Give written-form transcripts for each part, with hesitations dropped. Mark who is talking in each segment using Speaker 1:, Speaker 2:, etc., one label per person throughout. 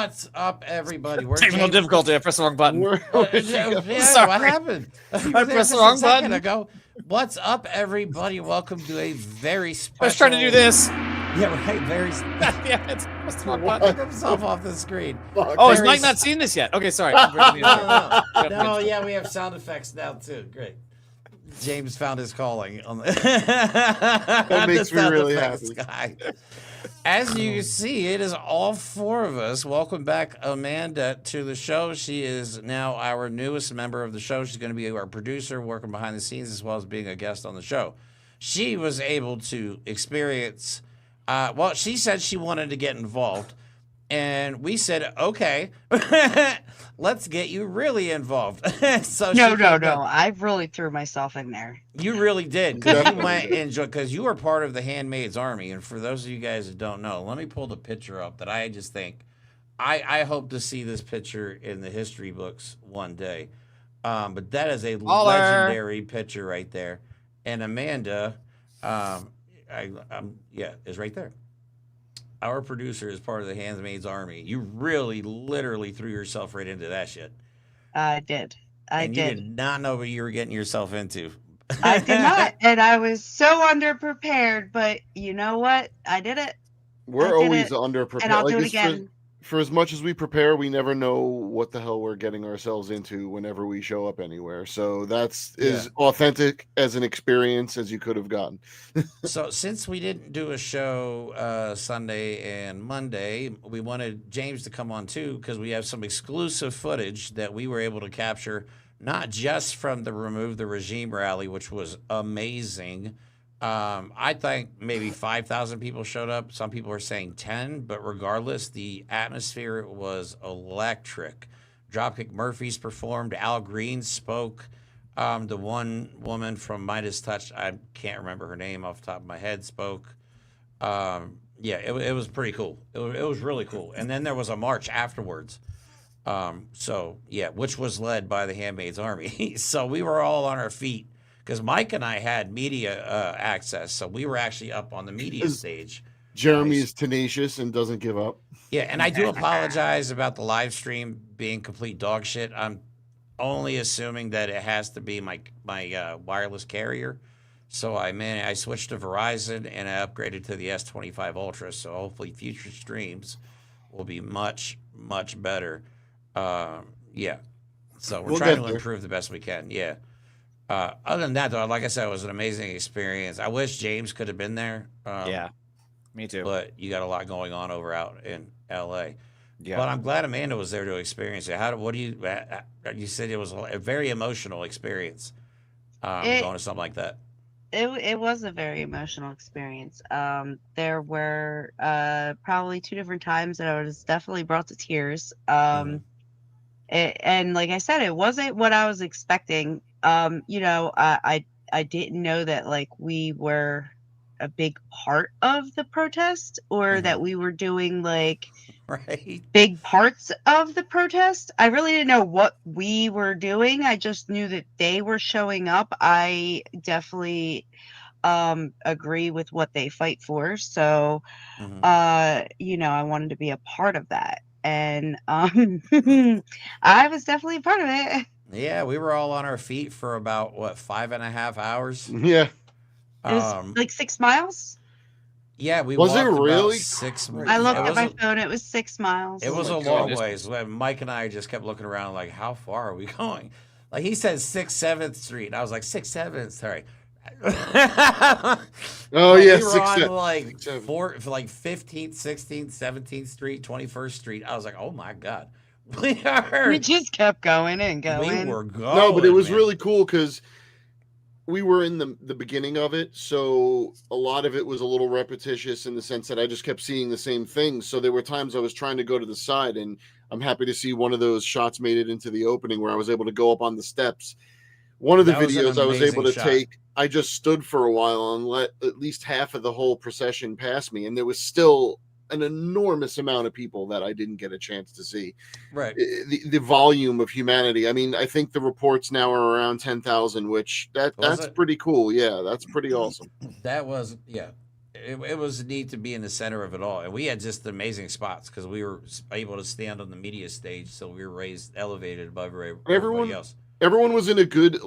Speaker 1: What's up, everybody? We're
Speaker 2: Technical difficulty. I pressed the wrong button.
Speaker 1: Sorry. What happened?
Speaker 2: I pressed the wrong button
Speaker 1: ago. What's up, everybody? Welcome to a very special.
Speaker 2: I was trying to do this.
Speaker 1: Yeah, right. Very.
Speaker 2: Yeah, it's the wrong button.
Speaker 1: Took himself off the screen.
Speaker 2: Oh, is Mike not seen this yet? Okay, sorry.
Speaker 1: No, yeah, we have sound effects now too. Great. James found his calling on the
Speaker 3: that makes me really happy.
Speaker 1: Guy. As you see, it is all four of us. Welcome back, Amanda, to the show. She is now our newest member of the show. She's going to be our producer, working behind the scenes, as well as being a guest on the show. She was able to experience, well, she said she wanted to get involved. And we said, okay, let's get you really involved. So
Speaker 4: No. I really threw myself in there.
Speaker 1: You really did, because you went and enjoyed, because you were part of the Handmaid's Army. And for those of you guys that don't know, let me pull the picture up that I just think, I hope to see this picture in the history books one day. But that is a legendary picture right there. And Amanda, is right there. Our producer is part of the Handmaid's Army. You really, literally threw yourself right into that shit.
Speaker 4: I did.
Speaker 1: You did not know what you were getting yourself into.
Speaker 4: I did not. And I was so underprepared. But you know what? I did it.
Speaker 3: We're always underprepared.
Speaker 4: And I'll do it again.
Speaker 3: For as much as we prepare, we never know what the hell we're getting ourselves into whenever we show up anywhere. So that's as authentic as an experience as you could have gotten.
Speaker 1: So since we didn't do a show Sunday and Monday, we wanted James to come on too, because we have some exclusive footage that we were able to capture, not just from the Remove the Regime rally, which was amazing. I think maybe 5,000 people showed up. Some people are saying 10, but regardless, the atmosphere was electric. Dropkick Murphys performed. Al Green spoke. The one woman from Midas Touch, I can't remember her name off the top of my head, spoke. It was pretty cool. It was really cool. And then there was a march afterwards. Which was led by the Handmaid's Army. So we were all on our feet, because Mike and I had media access, so we were actually up on the media stage.
Speaker 3: Jeremy is tenacious and doesn't give up.
Speaker 1: Yeah, and I do apologize about the live stream being complete dog shit. I'm only assuming that it has to be my wireless carrier. So I switched to Verizon, and I upgraded to the S25 Ultra, so hopefully future streams will be much, much better. So we're trying to improve the best we can, yeah. Other than that, though, like I said, it was an amazing experience. I wish James could have been there.
Speaker 2: Yeah, me too.
Speaker 1: But you got a lot going on out in LA.
Speaker 2: Yeah.
Speaker 1: But I'm glad Amanda was there to experience it. You said it was a very emotional experience going to something like that.
Speaker 4: It was a very emotional experience. There were probably 2 different times that I was definitely brought to tears. And like I said, it wasn't what I was expecting. I didn't know that like we were a big part of the protest, or that we were doing like big parts of the protest. I really didn't know what we were doing. I just knew that they were showing up. I definitely agree with what they fight for. So, I wanted to be a part of that. And I was definitely a part of it.
Speaker 1: Yeah, we were all on our feet for about 5.5 hours.
Speaker 3: Yeah,
Speaker 4: it was like 6 miles.
Speaker 1: Yeah, we
Speaker 3: was
Speaker 1: walked
Speaker 3: it really?
Speaker 1: About 6 miles.
Speaker 4: I looked at my phone. It was 6 miles.
Speaker 1: It was a long ways. Mike and I just kept looking around, like, how far are we going? Like he said, 6th, 7th Street. And I was like, 6th, 7th. Sorry.
Speaker 3: Oh yeah,
Speaker 1: we were on like 15th, 16th, 17th Street, 21st Street. I was like, oh my god,
Speaker 4: we just kept going and going.
Speaker 1: We were going.
Speaker 3: No, but it was really cool because we were in the beginning of it, so a lot of it was a little repetitious in the sense that I just kept seeing the same things. So there were times I was trying to go to the side, and I'm happy to see one of those shots made it into the opening where I was able to go up on the steps. One of the videos I was able to take, I just stood for a while and let at least half of the whole procession pass me, and there was still an enormous amount of people that I didn't get a chance to see.
Speaker 1: Right.
Speaker 3: The volume of humanity. I mean, I think the reports now are around 10,000, which that's pretty cool. Yeah, that's pretty awesome.
Speaker 1: That was, yeah. it was neat to be in the center of it all, and we had just amazing spots because we were able to stand on the media stage, so we were elevated above everybody else.
Speaker 3: Everyone was in a good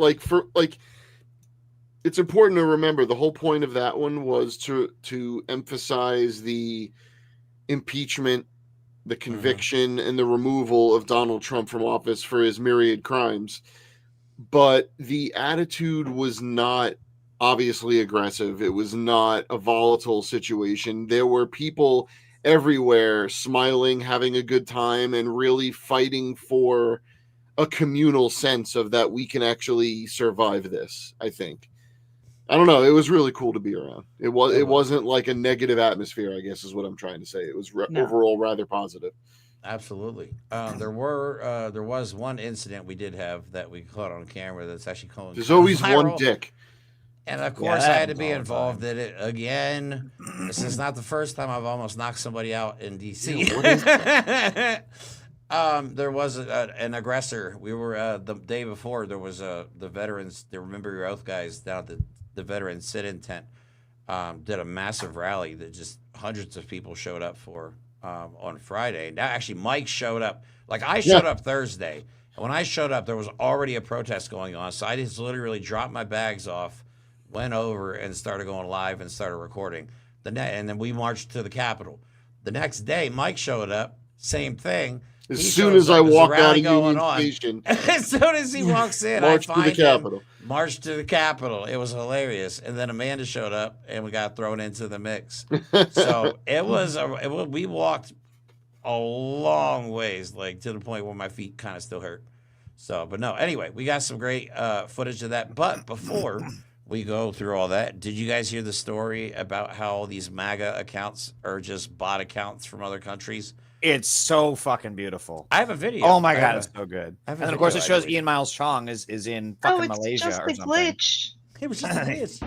Speaker 3: it's important to remember the whole point of that one was to emphasize the impeachment, the conviction, and the removal of Donald Trump from office for his myriad crimes. But the attitude was not obviously aggressive. It was not a volatile situation. There were people everywhere smiling, having a good time, and really fighting for a communal sense of that we can actually survive this, I think. I don't know. It was really cool to be around. It wasn't like a negative atmosphere, I guess is what I'm trying to say. It was overall rather positive.
Speaker 1: Absolutely. There was one incident we did have that we caught on camera that's actually calling.
Speaker 3: There's always
Speaker 1: viral.
Speaker 3: one dick.
Speaker 1: And of course, I had to be involved in it again. This is not the first time I've almost knocked somebody out in D.C. There was an aggressor. We were the day before. There was the veterans, the Remember Your Oath guys down at the veteran sit-in tent. Did a massive rally that just hundreds of people showed up for on Friday. Now, actually, Mike showed up. Like I showed up Thursday, and when I showed up, there was already a protest going on. So I just literally dropped my bags off, went over, and started going live and started recording. And then we marched to the Capitol. The next day, Mike showed up. Same thing.
Speaker 3: As soon as I walk out of Union Station,
Speaker 1: as soon as he walks in,
Speaker 3: I find to the Capitol.
Speaker 1: March to the Capitol. It was hilarious. And then Amanda showed up, and we got thrown into the mix. So we walked a long ways, like to the point where my feet kind of still hurt. So, but no, anyway, we got some great footage of that. But before we go through all that, did you guys hear the story about how these MAGA accounts are just bot accounts from other countries?
Speaker 2: It's so fucking beautiful.
Speaker 1: I have a video.
Speaker 2: Oh my god, it's so good. And of course, it shows Ian Miles Chong is in fucking Malaysia
Speaker 4: just
Speaker 2: or
Speaker 4: a
Speaker 2: something.
Speaker 4: Glitch.
Speaker 1: It was just a glitch.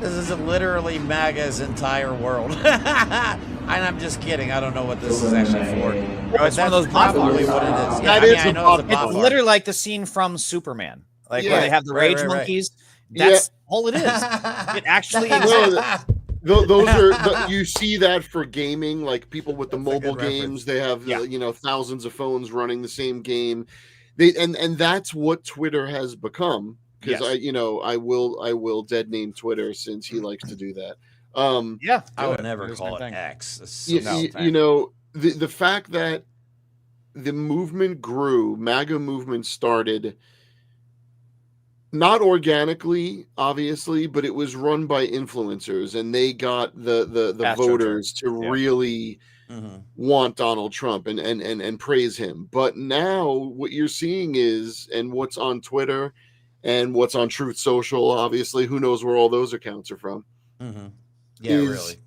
Speaker 1: This is literally MAGA's entire world. And I'm just kidding. I don't know what this is actually for.
Speaker 2: Oh, it's one of those bot
Speaker 1: probably
Speaker 2: farms.
Speaker 1: what it is.
Speaker 3: That
Speaker 1: I know it's a bot
Speaker 2: It's
Speaker 1: farm.
Speaker 2: literally like the scene from Superman, like where they have the rage monkeys. That's all it is. It actually exists.
Speaker 3: Those are you see that for gaming, like people with the mobile games. They have thousands of phones running the same game. And that's what Twitter has become. Because I will dead name Twitter since he likes to do that.
Speaker 1: I would never call it X.
Speaker 3: The fact that the movement grew, MAGA movement started not organically, obviously, but it was run by influencers, and they got the voters to really want Donald Trump and praise him. But now what you're seeing is, and what's on Twitter and what's on Truth Social, obviously, who knows where all those accounts are from.
Speaker 1: Yeah, really.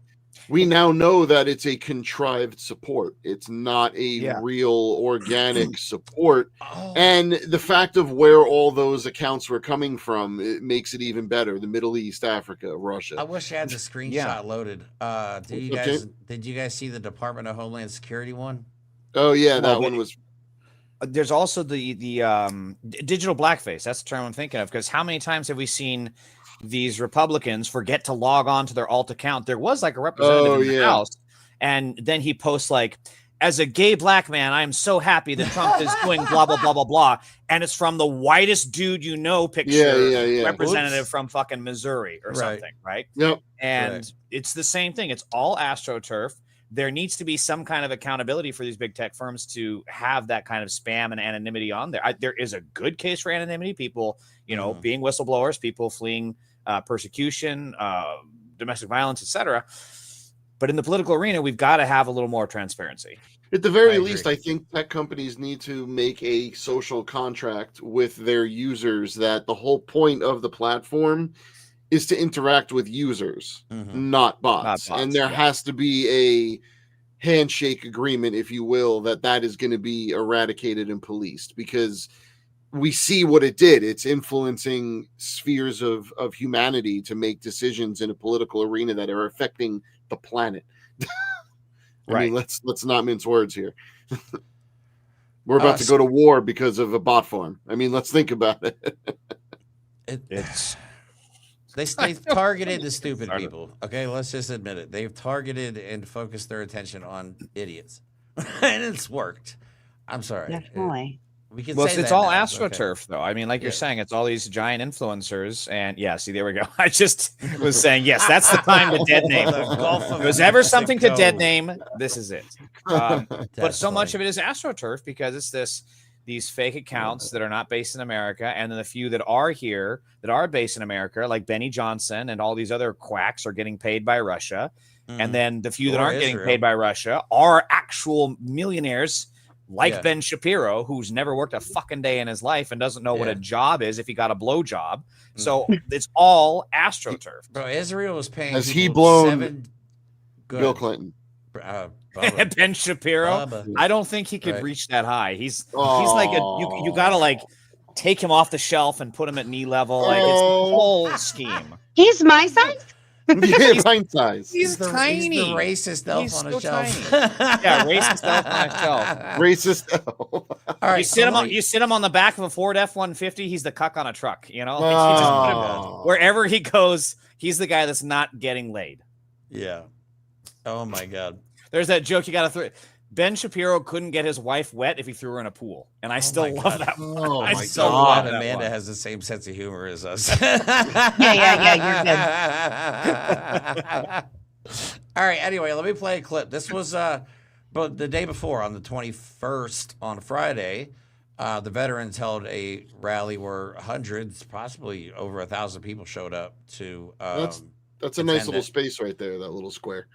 Speaker 3: We now know that it's a contrived support. It's not a real organic support. And the fact of where all those accounts were coming from, it makes it even better. The Middle East, Africa, Russia.
Speaker 1: I wish I had the screenshot loaded. Did you guys see the Department of Homeland Security one?
Speaker 3: Oh yeah, that one was.
Speaker 2: There's also the digital blackface. That's the term I'm thinking of. Because how many times have we seen these Republicans forget to log on to their alt account? There was like a representative in the House, and then he posts like, as a gay black man, I am so happy that Trump is doing blah, blah, blah, blah, blah. And it's from the whitest dude you know picture, representative from fucking Missouri or something, right?
Speaker 3: Yep.
Speaker 2: And it's the same thing. It's all AstroTurf. There needs to be some kind of accountability for these big tech firms to have that kind of spam and anonymity on there. There is a good case for anonymity. People, being whistleblowers, people fleeing persecution, domestic violence, etc. But in the political arena, we've got to have a little more transparency.
Speaker 3: At the very least, I think tech companies need to make a social contract with their users that the whole point of the platform is to interact with users, not bots. And there has to be a handshake agreement, if you will, that is going to be eradicated and policed, because we see what it did. It's influencing spheres of humanity to make decisions in a political arena that are affecting the planet. I mean, let's not mince words here. We're about to go to war because of a bot farm. I mean, let's think about it.
Speaker 2: It's
Speaker 1: They've targeted the stupid people. Okay, let's just admit it. They've targeted and focused their attention on idiots, and it's worked. I'm sorry.
Speaker 4: Definitely.
Speaker 1: We can
Speaker 2: Well,
Speaker 1: say
Speaker 2: it's
Speaker 1: that
Speaker 2: all
Speaker 1: now.
Speaker 2: AstroTurf, though. I mean, like you're
Speaker 1: Yeah.
Speaker 2: saying, it's all these giant influencers, and yeah, see, there we go. I just was saying, yes, that's the time to dead name.
Speaker 1: The Gulf of
Speaker 2: If there's ever something to dead
Speaker 1: Mexico.
Speaker 2: name, this is it. But so
Speaker 1: Definitely.
Speaker 2: much of it is AstroTurf because it's these fake accounts that are not based in America, and then the few that are here that are based in America, like Benny Johnson and all these other quacks, are getting paid by Russia, and then the few that
Speaker 1: Or
Speaker 2: aren't getting
Speaker 1: Israel.
Speaker 2: paid by Russia are actual millionaires. Like
Speaker 1: Yeah.
Speaker 2: Ben Shapiro, who's never worked a fucking day in his life and doesn't know what
Speaker 1: Yeah.
Speaker 2: a job is if he got a blow job. So it's all AstroTurf.
Speaker 1: Bro, Israel was paying.
Speaker 3: Has he
Speaker 1: people
Speaker 3: blown
Speaker 1: 7
Speaker 3: Bill Clinton?
Speaker 1: Bubba.
Speaker 2: Ben Shapiro,
Speaker 1: Bubba.
Speaker 2: I don't think he could
Speaker 1: Right.
Speaker 2: reach that high. He's like you gotta like take him off the shelf and put him at knee level. Like it's the whole scheme.
Speaker 4: He's my size.
Speaker 3: Yeah, pint size.
Speaker 2: He's tiny.
Speaker 1: He's the racist elf
Speaker 2: He's
Speaker 1: on
Speaker 2: so
Speaker 1: a shelf.
Speaker 2: Yeah, racist elf on a shelf.
Speaker 3: Racist.
Speaker 1: All right,
Speaker 2: You sit him on the back of a Ford F-150. He's the cuck on a truck. You know, wherever he goes, he's the guy that's not getting laid.
Speaker 1: Yeah. Oh my God.
Speaker 2: There's that joke you got to throw. Ben Shapiro couldn't get his wife wet if he threw her in a pool, and I still love that.
Speaker 3: Oh
Speaker 2: I
Speaker 3: my
Speaker 2: still
Speaker 1: So glad
Speaker 2: love that
Speaker 1: Amanda
Speaker 2: one.
Speaker 1: has the same sense of humor as us.
Speaker 4: Yeah,
Speaker 1: All right. Anyway, let me play a clip. This was but the day before, on the 21st, on Friday, the veterans held a rally where hundreds, possibly over 1,000 people showed up to.
Speaker 3: That's a nice
Speaker 1: attend
Speaker 3: little
Speaker 1: it.
Speaker 3: space right there, that little square.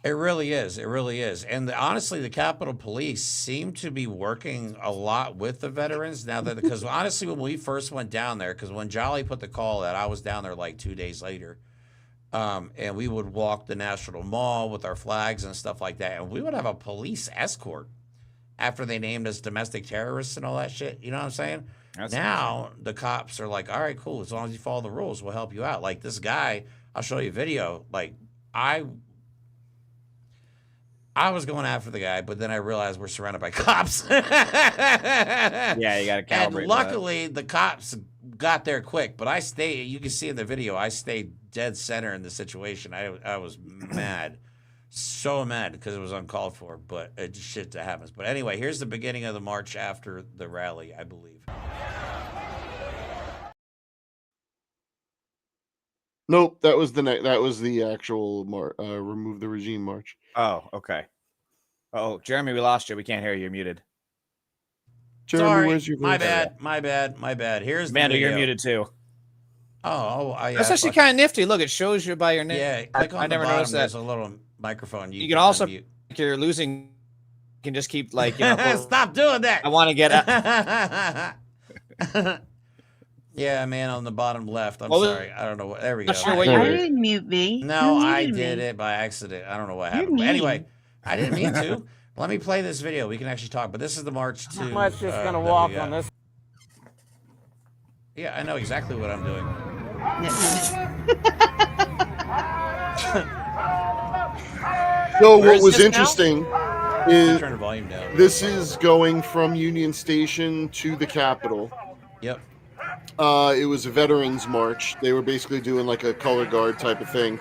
Speaker 1: It really is. It really is. And honestly, the Capitol Police seem to be working a lot with the veterans now that, because honestly, when we first went down there, because when Jolly put the call out, I was down there like 2 days later. And we would walk the National Mall with our flags and stuff like that. And we would have a police escort after they named us domestic terrorists and all that shit. You know what I'm saying? Now the cops are like, all right, cool. As long as you follow the rules, we'll help you out. Like this guy, I'll show you a video. Like I was going after the guy, but then I realized we're surrounded by cops.
Speaker 2: Yeah, you got to calibrate.
Speaker 1: And luckily, the cops got there quick. But I stayed. You can see in the video, I stayed dead center in the situation. I was mad, so mad because it was uncalled for. But it's shit that happens. But anyway, here's the beginning of the march after the rally, I believe.
Speaker 3: Nope, that was the actual remove the regime march.
Speaker 2: Oh, okay. Oh, Jeremy, we lost you. We can't hear you. You're muted.
Speaker 3: Jeremy,
Speaker 1: Sorry,
Speaker 3: where's your
Speaker 1: my
Speaker 3: voice?
Speaker 1: bad. Here's
Speaker 2: Amanda,
Speaker 1: the
Speaker 2: you're
Speaker 1: video.
Speaker 2: muted too.
Speaker 1: That's
Speaker 2: That's actually kind of nifty. Look, it shows you by your name.
Speaker 1: Yeah, click on
Speaker 2: I
Speaker 1: the
Speaker 2: never
Speaker 1: bottom.
Speaker 2: noticed that.
Speaker 1: There's a little microphone.
Speaker 2: You can also, if you're losing, you can just keep like, you know,
Speaker 1: stop doing that.
Speaker 2: I want to get out.
Speaker 1: Yeah, man, on the bottom left. I'm
Speaker 2: Well,
Speaker 1: sorry. I don't know what. There we go.
Speaker 2: not sure
Speaker 4: I
Speaker 2: what you're-
Speaker 4: didn't mute me.
Speaker 1: No,
Speaker 4: You
Speaker 1: I
Speaker 4: muted
Speaker 1: did
Speaker 4: me.
Speaker 1: it by accident. I don't know what
Speaker 4: You're
Speaker 1: happened. But anyway,
Speaker 4: mean.
Speaker 1: I didn't mean to. Let me play this video. We can actually talk. But this is the march to.
Speaker 5: How much is going to
Speaker 1: that
Speaker 5: walk
Speaker 1: we got.
Speaker 5: on this?
Speaker 1: Yeah, I know exactly what I'm doing.
Speaker 3: So
Speaker 2: Where
Speaker 3: what
Speaker 2: is
Speaker 3: was
Speaker 2: this now?
Speaker 3: interesting is
Speaker 1: Turn the volume down.
Speaker 3: this is going from Union Station to the Capitol.
Speaker 1: Yep.
Speaker 3: It was a veterans march. They were basically doing like a color guard type of thing.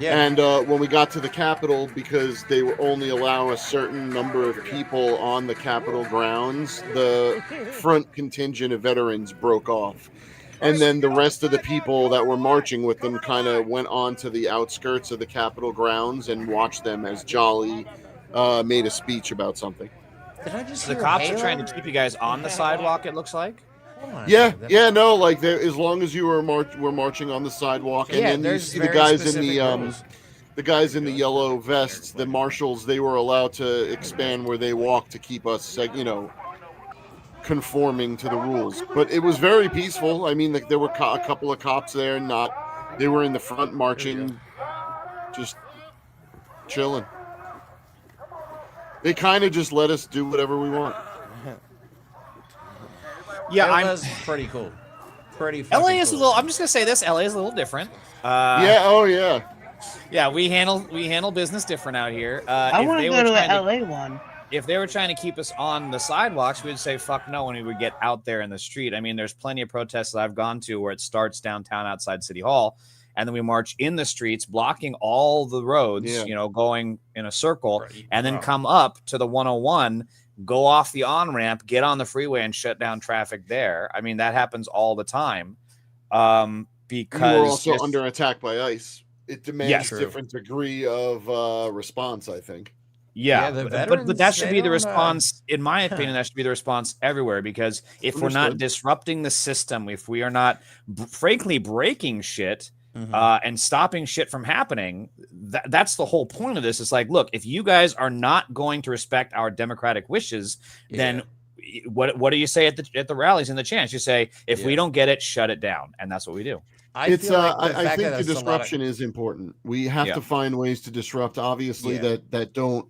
Speaker 1: Yeah.
Speaker 3: And when we got to the Capitol, because they were only allow a certain number of people on the Capitol grounds, the front contingent of veterans broke off. And then the rest of the people that were marching with them kind of went on to the outskirts of the Capitol grounds and watched them as Jolly made a speech about something.
Speaker 1: Did I just
Speaker 2: The
Speaker 1: hear
Speaker 2: cops are
Speaker 1: Halo?
Speaker 2: trying to keep you guys on the sidewalk, it looks like.
Speaker 1: Hold on a
Speaker 3: Yeah,
Speaker 1: second.
Speaker 3: yeah, no, like as long as you were marching on the sidewalk, and
Speaker 1: Yeah,
Speaker 3: then you
Speaker 1: there's
Speaker 3: see the
Speaker 1: very
Speaker 3: guys in
Speaker 1: specific rules.
Speaker 3: the guys in the yellow vests, the marshals, they were allowed to expand where they walked to keep us, you know, conforming to the rules. But it was very peaceful. I mean, like there were a couple of cops there, they were in the front marching, just chilling. They kind of just let us do whatever we want.
Speaker 2: Yeah,
Speaker 1: It was pretty cool. Pretty.
Speaker 2: LA
Speaker 1: fucking
Speaker 2: is a
Speaker 1: cool.
Speaker 2: little. I'm just gonna say this. LA is a little different.
Speaker 3: Yeah. Oh yeah.
Speaker 2: Yeah, we handle business different out here.
Speaker 4: I
Speaker 2: if
Speaker 4: want
Speaker 2: they
Speaker 4: to
Speaker 2: were
Speaker 4: go to
Speaker 2: trying
Speaker 4: an LA one.
Speaker 2: If they were trying to keep us on the sidewalks, we'd say fuck no when we would get out there in the street. I mean, there's plenty of protests that I've gone to where it starts downtown outside City Hall, and then we march in the streets, blocking all the roads, going in a circle, and then come up to the 101, go off the on-ramp, get on the freeway, and shut down traffic there. I mean, that happens all the time. Because
Speaker 3: you were also under attack by ICE. It demands different degree of response, I think.
Speaker 2: Yeah, but that should be the response, in my opinion. That should be the response everywhere, because if we're not disrupting the system, if we are not, frankly, breaking shit and stopping shit from happening, that's the whole point of this. It's like, look, if you guys are not going to respect our democratic wishes, then what do you say at the rallies and the chants? You say, if we don't get it, shut it down, and that's what we do.
Speaker 3: I think the disruption is important. We have to find ways to disrupt, obviously, that don't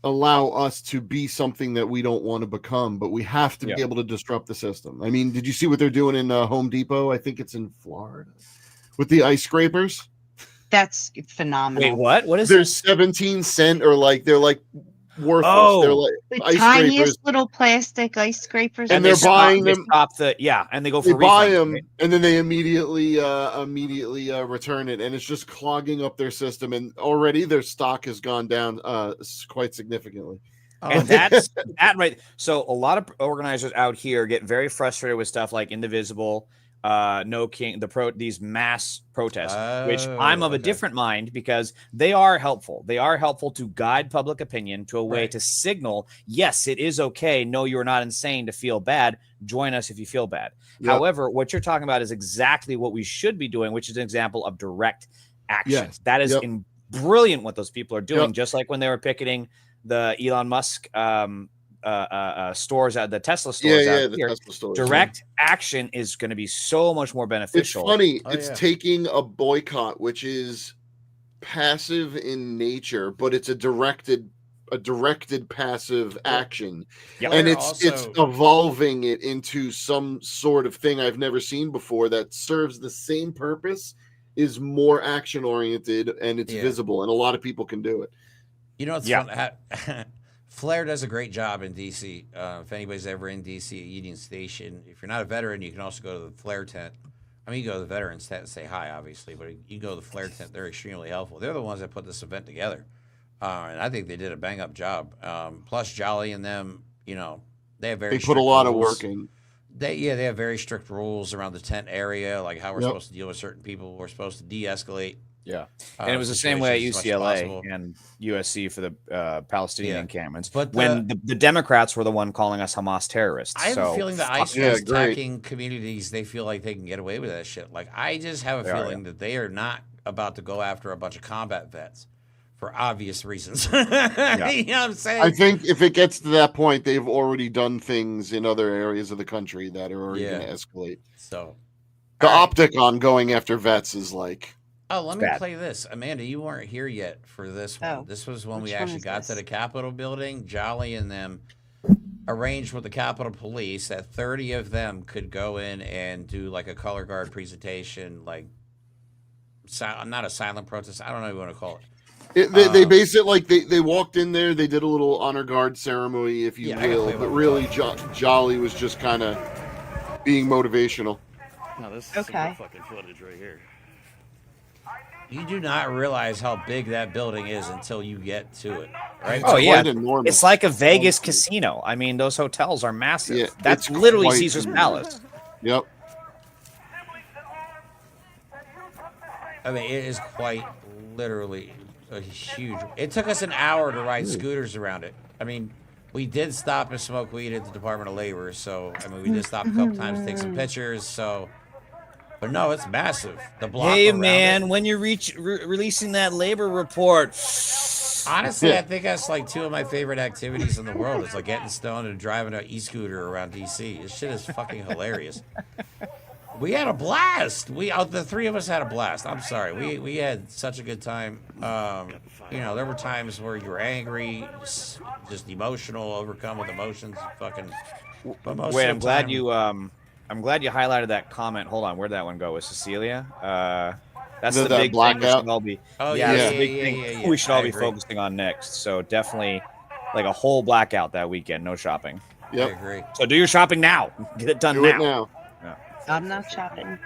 Speaker 3: allow us to be something that we don't want to become, but we have to be able to disrupt the system. I mean, did you see what they're doing in Home Depot? I think it's in Florida with the ice scrapers.
Speaker 4: That's phenomenal.
Speaker 2: Wait, what is
Speaker 3: they're 17 cents, or they're worthless. They're
Speaker 4: the
Speaker 3: ice
Speaker 4: tiniest
Speaker 3: scrapers.
Speaker 4: Little plastic ice scrapers,
Speaker 3: and they're buying them.
Speaker 2: And they go for
Speaker 3: they buy
Speaker 2: refunds,
Speaker 3: them,
Speaker 2: right?
Speaker 3: and then they immediately return it, and it's just clogging up their system. And already their stock has gone down quite significantly.
Speaker 2: And that's that, right? So a lot of organizers out here get very frustrated with stuff like Indivisible, No King, these mass protests, which I'm of a different mind, because they are helpful. They are helpful to guide public opinion to a way to signal, yes, it is okay. No, you're not insane to feel bad. Join us if you feel bad. However, what you're talking about is exactly what we should be doing, which is an example of direct action. That is brilliant what those people are doing, just like when they were picketing the Elon Musk stores, at the Tesla stores out here.
Speaker 3: Tesla stores,
Speaker 2: direct action is going to be so much more beneficial.
Speaker 3: It's funny. It's taking a boycott, which is passive in nature, but it's a directed passive action. And it's evolving it into some sort of thing I've never seen before that serves the same purpose, is more action oriented, and it's visible, and a lot of people can do it.
Speaker 1: You know, it's fun. Flair does a great job in DC. If anybody's ever in DC, Union Station, if you're not a veteran, you can also go to the Flair tent. I mean, you go to the veterans tent and say hi, obviously, but you go to the Flair tent. They're extremely helpful. They're the ones that put this event together, and I think they did a bang up job. Plus, Jolly and them, they have very.
Speaker 3: They put a lot of work in.
Speaker 1: They have very strict rules around the tent area, like how we're supposed to deal with certain people. We're supposed to de-escalate.
Speaker 2: Yeah, and it was the same way at UCLA and USC for the Palestinian encampments. But when the Democrats were the one calling us Hamas terrorists.
Speaker 1: I have a feeling that ICE is attacking communities. They feel like they can get away with that shit. Like, I just have a feeling that they are not about to go after a bunch of combat vets for obvious reasons. You know what I'm saying?
Speaker 3: I think if it gets to that point, they've already done things in other areas of the country that are already going to escalate.
Speaker 1: So
Speaker 3: the optic on going after vets is like.
Speaker 1: Oh, let me play this. Amanda, you weren't here yet for this one. Oh, this was when we actually got to the Capitol building. Jolly and them arranged with the Capitol Police that 30 of them could go in and do like a color guard presentation, like not a silent protest. I don't know what you want to call it.
Speaker 3: They base it like they walked in there. They did a little honor guard ceremony, if you will, but really Jolly was just kind of being motivational.
Speaker 5: No, this is some fucking footage right here.
Speaker 1: You do not realize how big that building is until you get to it, right?
Speaker 2: Oh, yeah. It's like a Vegas casino. I mean, those hotels are massive. Yeah, that's literally Caesar's Palace.
Speaker 3: Yep.
Speaker 1: I mean, it is quite literally a huge. It took us an hour to ride scooters around it. I mean, we did stop and smoke weed at the Department of Labor. So, I mean, we did stop a couple times to take some pictures. So. But no, it's massive. The block.
Speaker 2: Hey man, when you're releasing that labor report.
Speaker 1: Honestly, I think that's like two of my favorite activities in the world. It's like getting stoned and driving an e-scooter around DC. This shit is fucking hilarious. We had a blast. The three of us had a blast. I'm sorry. We had such a good time. There were times where you were angry, just emotional, overcome with emotions. Fucking.
Speaker 2: Wait, I'm glad you highlighted that comment. Hold on, where'd that one go? With Cecilia? That's the big
Speaker 3: blackout.
Speaker 2: Thing that's the big thing we should all be focusing on next. So definitely, like a whole blackout that weekend. No shopping.
Speaker 3: Yep.
Speaker 1: I agree.
Speaker 2: So do your shopping now. Get it done now.
Speaker 3: It now.
Speaker 4: I'm not shopping.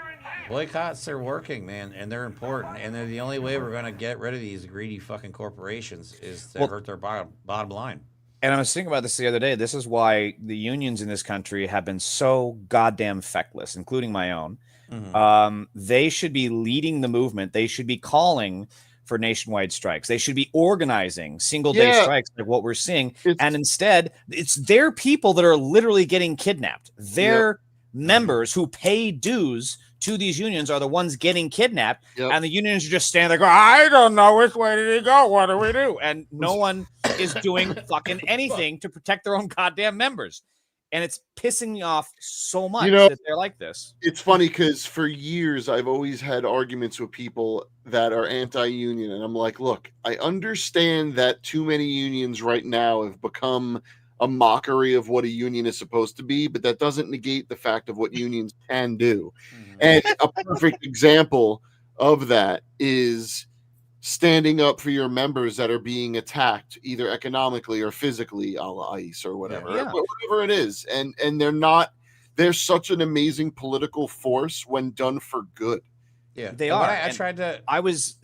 Speaker 1: Boycotts are working, man, and they're important. And they're the only way we're going to get rid of these greedy fucking corporations is to hurt their bottom line.
Speaker 2: And I was thinking about this the other day. This is why the unions in this country have been so goddamn feckless, including my own. They should be leading the movement. They should be calling for nationwide strikes. They should be organizing single-day strikes like what we're seeing. And instead, it's their people that are literally getting kidnapped. Their members who pay dues to these unions are the ones getting kidnapped, and the unions are just standing there going, I don't know which way did he go, what do we do? And no one is doing fucking anything to protect their own goddamn members. And it's pissing me off so much that they're like this.
Speaker 3: It's funny because for years I've always had arguments with people that are anti-union, and I'm like, look, I understand that too many unions right now have become a mockery of what a union is supposed to be, but that doesn't negate the fact of what unions can do. And a perfect example of that is standing up for your members that are being attacked either economically or physically, a la ICE or whatever, whatever it is. And they're such an amazing political force when done for good.
Speaker 1: Yeah,
Speaker 2: they are.
Speaker 3: I
Speaker 2: was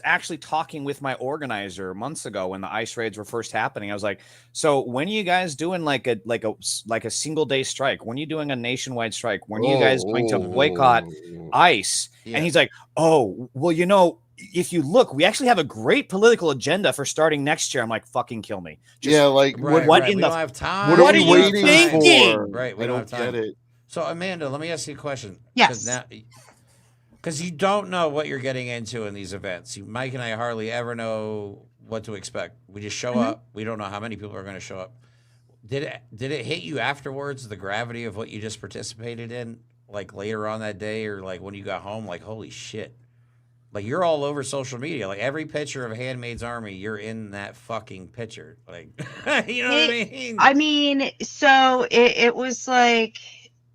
Speaker 2: actually talking with my organizer months ago when the ICE raids were first happening. I was like, so when are you guys doing like a single day strike? When are you doing a nationwide strike? When are you guys going to boycott ICE? And he's like, oh, well, if you look, we actually have a great political agenda for starting next year. I'm like, fucking kill me.
Speaker 1: What in the have time?
Speaker 3: What are you waiting for?
Speaker 1: Right, we don't have time.
Speaker 3: Get it.
Speaker 1: So Amanda, let me ask you a question.
Speaker 4: Yes.
Speaker 1: Because you don't know what you're getting into in these events. Mike and I hardly ever know what to expect. We just show up. We don't know how many people are going to show up. Did it hit you afterwards, the gravity of what you just participated in, like later on that day or like when you got home, like, holy shit. Like, you're all over social media. Like, every picture of Handmaid's Army, you're in that fucking picture. Like, you know what I mean?
Speaker 4: I mean, so it was like,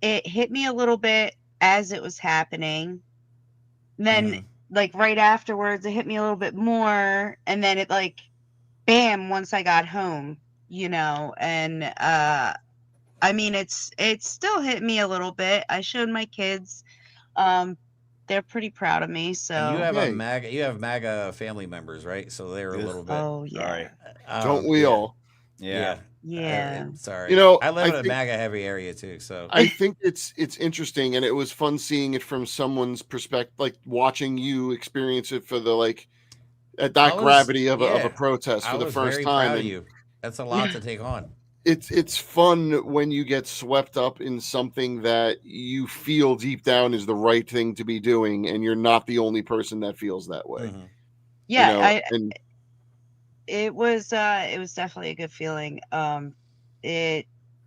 Speaker 4: it hit me a little bit as it was happening. Then, like, right afterwards, it hit me a little bit more. And then it, like, bam, once I got home, And, I mean, it still hit me a little bit. I showed my kids. They're pretty proud of me. So
Speaker 1: and you have MAGA family members, right? So they're a little bit.
Speaker 4: Oh yeah.
Speaker 3: Don't we all?
Speaker 1: Yeah. Sorry. I live in a MAGA heavy area too, so
Speaker 3: I think it's interesting, and it was fun seeing it from someone's perspective, like watching you experience it for the at that gravity of a protest for the first time.
Speaker 1: Proud of you. That's a lot to take on.
Speaker 3: It's fun when you get swept up in something that you feel deep down is the right thing to be doing, and you're not the only person that feels that way.
Speaker 4: Yeah, it was definitely a good feeling. It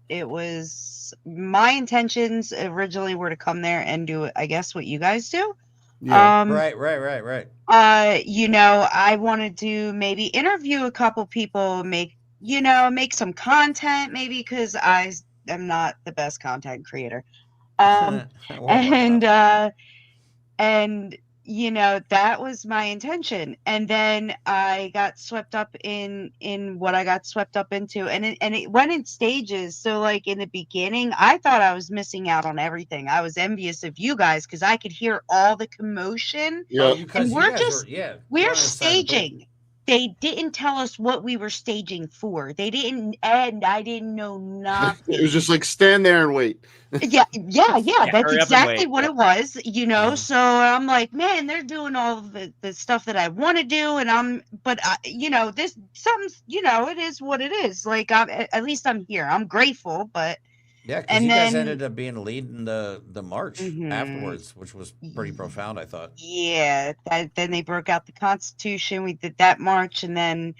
Speaker 4: was, my intentions originally were to come there and do, I guess, what you guys do.
Speaker 3: Yeah.
Speaker 1: Right.
Speaker 4: I wanted to maybe interview a couple people, make some content, maybe, because I am not the best content creator. That was my intention. And then I got swept up in what I got swept up into, and it went in stages. So, like, in the beginning, I thought I was missing out on everything. I was envious of you guys because I could hear all the commotion.
Speaker 3: Yeah.
Speaker 4: And we're staging. They didn't tell us what we were staging for. They didn't, and I didn't know nothing.
Speaker 3: It was just like, stand there and wait.
Speaker 4: Yeah. That's exactly what it was, So I'm like, man, they're doing all of the stuff that I want to do, and this something's, it is what it is. Like, at least I'm here. I'm grateful, but.
Speaker 1: Yeah, because you guys ended up being leading the march afterwards, which was pretty profound, I thought.
Speaker 4: Yeah, then they broke out the Constitution. We did that march, and then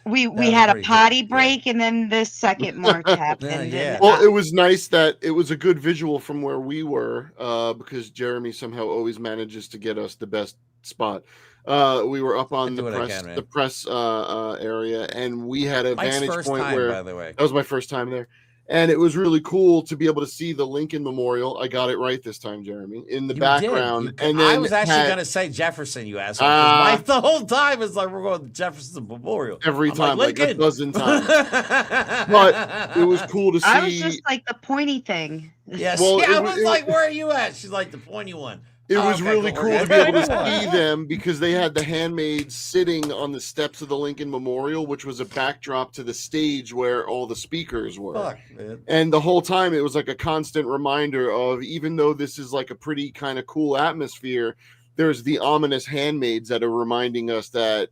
Speaker 4: we had a potty break, and then the second march happened.
Speaker 3: Well, it was nice that it was a good visual from where we were, because Jeremy somehow always manages to get us the best spot. We were up on the press area, and we had a vantage point where, by the way, that was my first time there. And it was really cool to be able to see the Lincoln Memorial. I got it right this time, Jeremy, in the background.
Speaker 1: And then I was actually going to say Jefferson, you asshole. The whole time is like, we're going to Jefferson Memorial.
Speaker 3: Every time, like a dozen times. But it was cool to see.
Speaker 4: I was just like the pointy thing.
Speaker 1: Yes. Well, I was like, where are you at? She's like the pointy one.
Speaker 3: It was really cool to be able to see them because they had the handmaids sitting on the steps of the Lincoln Memorial, which was a backdrop to the stage where all the speakers were.
Speaker 1: Fuck, man.
Speaker 3: And the whole time it was like a constant reminder of, even though this is like a pretty kind of cool atmosphere, there's the ominous handmaids that are reminding us that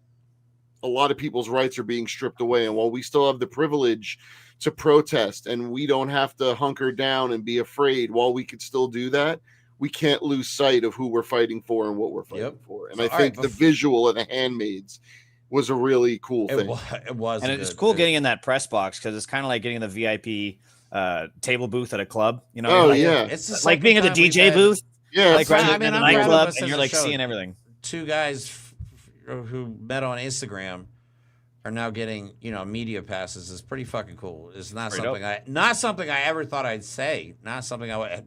Speaker 3: a lot of people's rights are being stripped away. And while we still have the privilege to protest and we don't have to hunker down and be afraid, while we could still do that, we can't lose sight of who we're fighting for and what we're fighting for. And so, I think the visual of the handmaids was a really cool thing.
Speaker 1: It was.
Speaker 2: And it's cool getting in that press box because it's kind of like getting the VIP table booth at a club. You know?
Speaker 3: Oh,
Speaker 2: like,
Speaker 3: yeah.
Speaker 2: It's like being at the DJ booth.
Speaker 3: Yeah.
Speaker 2: Like in a nightclub and you're like seeing everything.
Speaker 1: Two guys who met on Instagram are now getting, media passes. It's pretty fucking cool. It's not something I ever thought I'd say. Not something I would.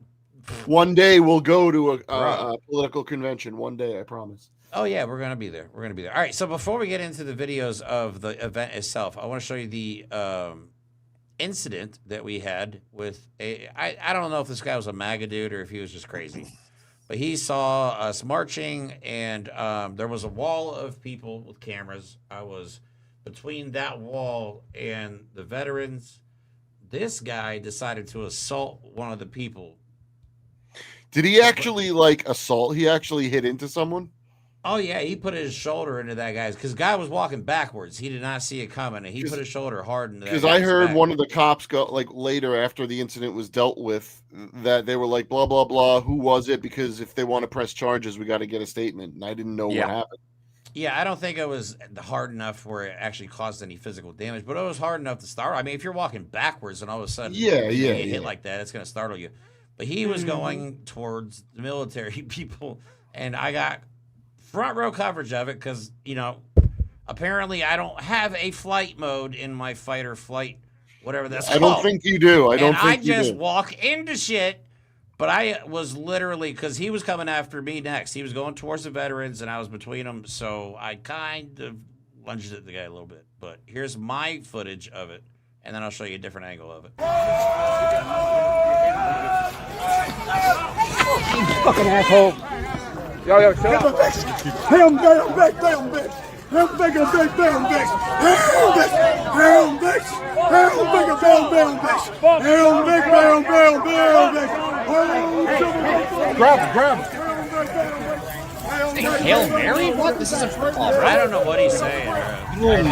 Speaker 3: One day we'll go to a political convention. One day, I promise.
Speaker 1: Oh yeah, we're gonna be there. All right. So before we get into the videos of the event itself, I want to show you the incident that we had with I don't know if this guy was a MAGA dude or if he was just crazy, but he saw us marching and there was a wall of people with cameras. I was between that wall and the veterans. This guy decided to assault one of the people.
Speaker 3: Did he actually assault? He actually hit into someone?
Speaker 1: Oh yeah, he put his shoulder into that guy's because guy was walking backwards. He did not see it coming, and he put his shoulder hard into that.
Speaker 3: Because I heard one of the cops go later after the incident was dealt with that they were like blah blah blah. Who was it? Because if they want to press charges, we got to get a statement. And I didn't know what happened.
Speaker 1: Yeah, I don't think it was hard enough where it actually caused any physical damage, but it was hard enough to start. I mean, if you're walking backwards and all of a sudden you get hit like that, it's going to startle you. But he was going towards the military people, and I got front row coverage of it because, apparently I don't have a flight mode in my fight or flight, whatever that's called.
Speaker 3: I don't think you do. I
Speaker 1: just walk into shit, but I was literally, because he was coming after me next. He was going towards the veterans, and I was between them, so I kind of lunged at the guy a little bit. But here's my footage of it, and then I'll show you a different angle of it.
Speaker 6: You fucking asshole. Yo, shut up. Him back, damn bitch. Him back, damn bitch. Him bitch. Him bitch. Him back, damn bitch. Him back, damn bitch. Grab him.
Speaker 2: Hail Mary? What? This isn't football, bro.
Speaker 1: I don't know what he's saying, bro.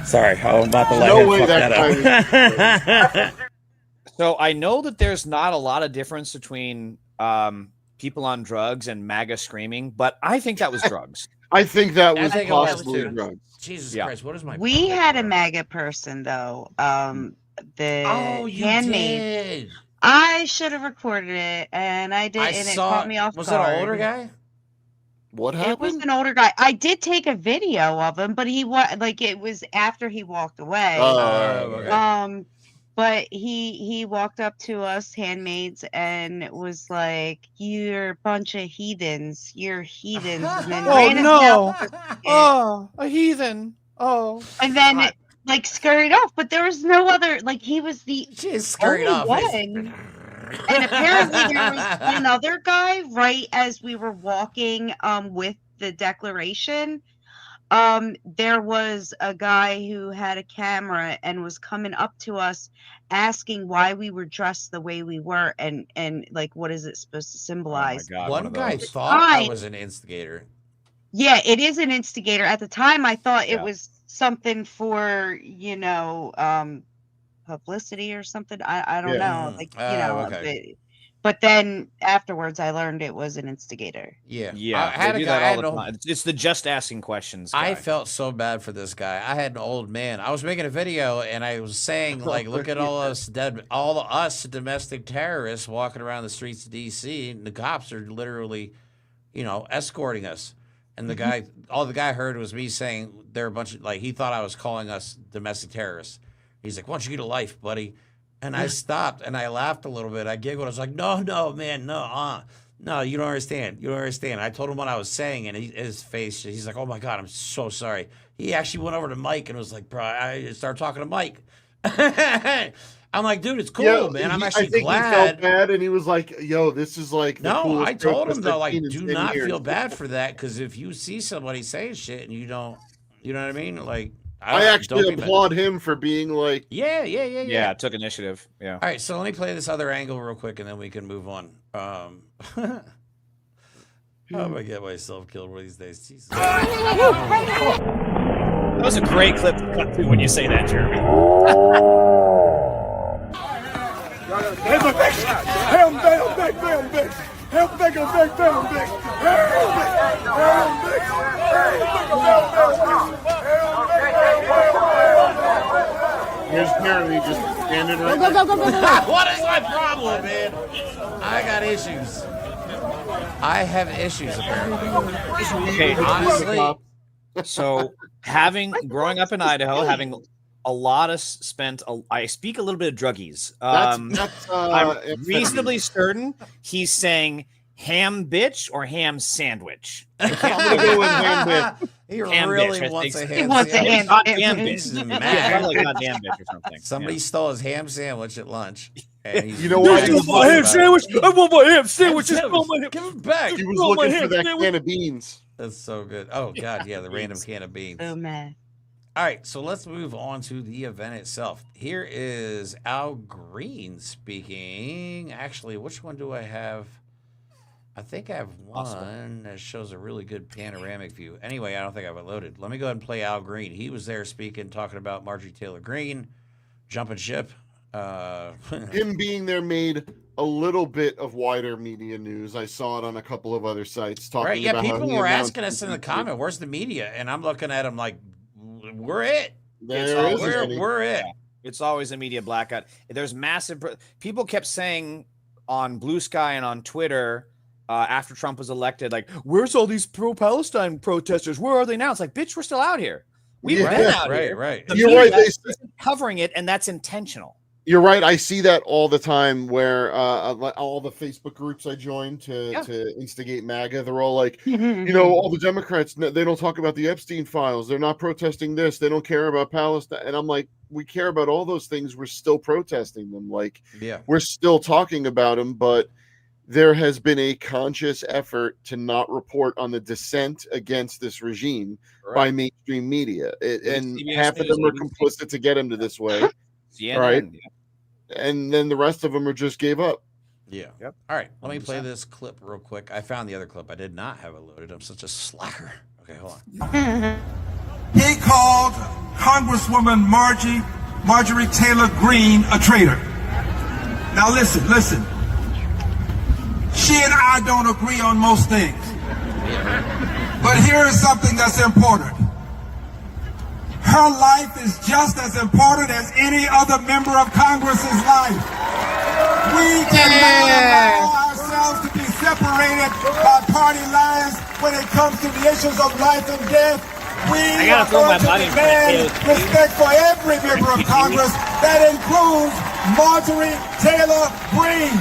Speaker 1: Sorry, I'm about to let him fuck that up.
Speaker 2: So I know that there's not a lot of difference between people on drugs and MAGA screaming, but I think that was drugs.
Speaker 3: I think that was possibly drugs.
Speaker 1: Jesus Christ, what is my...
Speaker 4: We had a MAGA person, though. The handmaid. I should have recorded it, and I did, and it caught me off guard.
Speaker 1: Was it an older guy?
Speaker 3: What happened?
Speaker 4: It was an older guy. I did take a video of him, but he was it was after he walked away.
Speaker 3: Okay.
Speaker 4: But he walked up to us handmaids and was like, "You're a bunch of heathens. You're heathens." And then
Speaker 2: a heathen. Oh.
Speaker 4: And then scurried off. But there was no other. He was the
Speaker 1: scurried
Speaker 4: only
Speaker 1: off.
Speaker 4: one. And apparently there was another guy right as we were walking with the declaration. There was a guy who had a camera and was coming up to us asking why we were dressed the way we were and what is it supposed to symbolize.
Speaker 2: Oh my God,
Speaker 1: one guy thought I was an instigator.
Speaker 4: Yeah, it is an instigator. At the time I thought it was something for, publicity or something. I don't know.
Speaker 1: Okay.
Speaker 4: But then afterwards, I learned it was an instigator.
Speaker 2: Yeah.
Speaker 1: I had a guy.
Speaker 2: It's the just asking questions guy.
Speaker 1: I felt so bad for this guy. I had an old man. I was making a video and I was saying, look at all us domestic terrorists walking around the streets of DC, and the cops are literally, escorting us. And the guy, all the guy heard was me saying they're a bunch of he thought I was calling us domestic terrorists. He's like, why don't you get a life, buddy? And I stopped and I laughed a little bit. I giggled. I was like, no, man, no, no, you don't understand. You don't understand. I told him what I was saying, and his face, he's like, oh my God, I'm so sorry. He actually went over to Mike and was like, bro, I started talking to Mike. I'm like, dude, it's cool, man. I'm actually glad.
Speaker 3: He felt bad, and he was like, yo, this is like the
Speaker 1: no, I told him, though, like,
Speaker 3: do
Speaker 1: not feel bad for that, because if you see somebody saying shit and you don't, you know what I mean? Like,
Speaker 3: I actually applaud him for being like,
Speaker 2: yeah, took initiative. Yeah.
Speaker 1: All right, so let me play this other angle real quick, and then we can move on. I'm gonna get myself killed one of these days. Jesus.
Speaker 2: That was a great clip to cut to when you say that, Jeremy.
Speaker 3: here's apparently just standing right
Speaker 1: What is my problem, man? I got issues. I have issues, apparently.
Speaker 2: Okay,
Speaker 1: Honestly.
Speaker 2: So, growing up in Idaho, having a lot of I speak a little bit of druggies. I'm reasonably certain he's saying ham bitch or ham sandwich. I'm gonna go with ham bitch.
Speaker 1: He really wants a ham sandwich.
Speaker 4: He wants a ham
Speaker 1: He's
Speaker 2: bitch.
Speaker 1: mad.
Speaker 2: Like goddamn bitch or something.
Speaker 1: Somebody stole his ham sandwich at lunch. And he's
Speaker 3: You know what?
Speaker 1: mad
Speaker 3: I
Speaker 1: about
Speaker 3: want
Speaker 1: it.
Speaker 3: ham
Speaker 6: sandwich. I want my ham sandwich.
Speaker 1: Give him back.
Speaker 3: He was looking for that can of beans.
Speaker 1: That's so good. Oh, God, yeah, the random can of beans.
Speaker 4: So mad.
Speaker 1: All right, so let's move on to the event itself. Here is Al Green speaking. Actually, which one do I have? I think I have one that shows a really good panoramic view. Anyway, I don't think I have it loaded. Let me go ahead and play Al Green. He was there speaking, talking about Marjorie Taylor Greene, jumping ship.
Speaker 3: Him being there made a little bit of wider media news. I saw it on a couple of other sites talking
Speaker 1: Right, yeah,
Speaker 3: about
Speaker 1: people
Speaker 3: how he
Speaker 1: were
Speaker 3: announced
Speaker 1: asking us in the comment, where's the media? And I'm looking at him like, we're it. We're it.
Speaker 2: It's always a media blackout. There's massive. People kept saying on Blue Sky and on Twitter after Trump was elected, like, where's all these pro-Palestine protesters? Where are they now? It's like, bitch, we're still out here. We've been out here.
Speaker 1: Right.
Speaker 2: The
Speaker 3: You're
Speaker 2: media
Speaker 3: right.
Speaker 2: isn't covering it, and that's intentional.
Speaker 3: You're right. I see that all the time where all the Facebook groups I join to instigate MAGA, they're all like, all the Democrats, they don't talk about the Epstein files. They're not protesting this. They don't care about Palestine. And I'm like, we care about all those things. We're still protesting them. Like, we're still talking about them, but there has been a conscious effort to not report on the dissent against this regime by mainstream media. And half of them are complicit to get him to this way. Right. And then the rest of them are just gave up.
Speaker 1: Yeah. Yep. All right. Let me play this clip real quick. I found the other clip. I did not have it loaded. I'm such a slacker. Okay, hold on.
Speaker 7: He called Congresswoman Marjorie Taylor Greene a traitor. Now listen. She and I don't agree on most things. But here is something that's important. Her life is just as important as any other member of Congress's life. We cannot allow ourselves to be separated by party lines when it comes to the issues of life and death. We are going to demand respect for every member of Congress. That includes Marjorie Taylor Greene.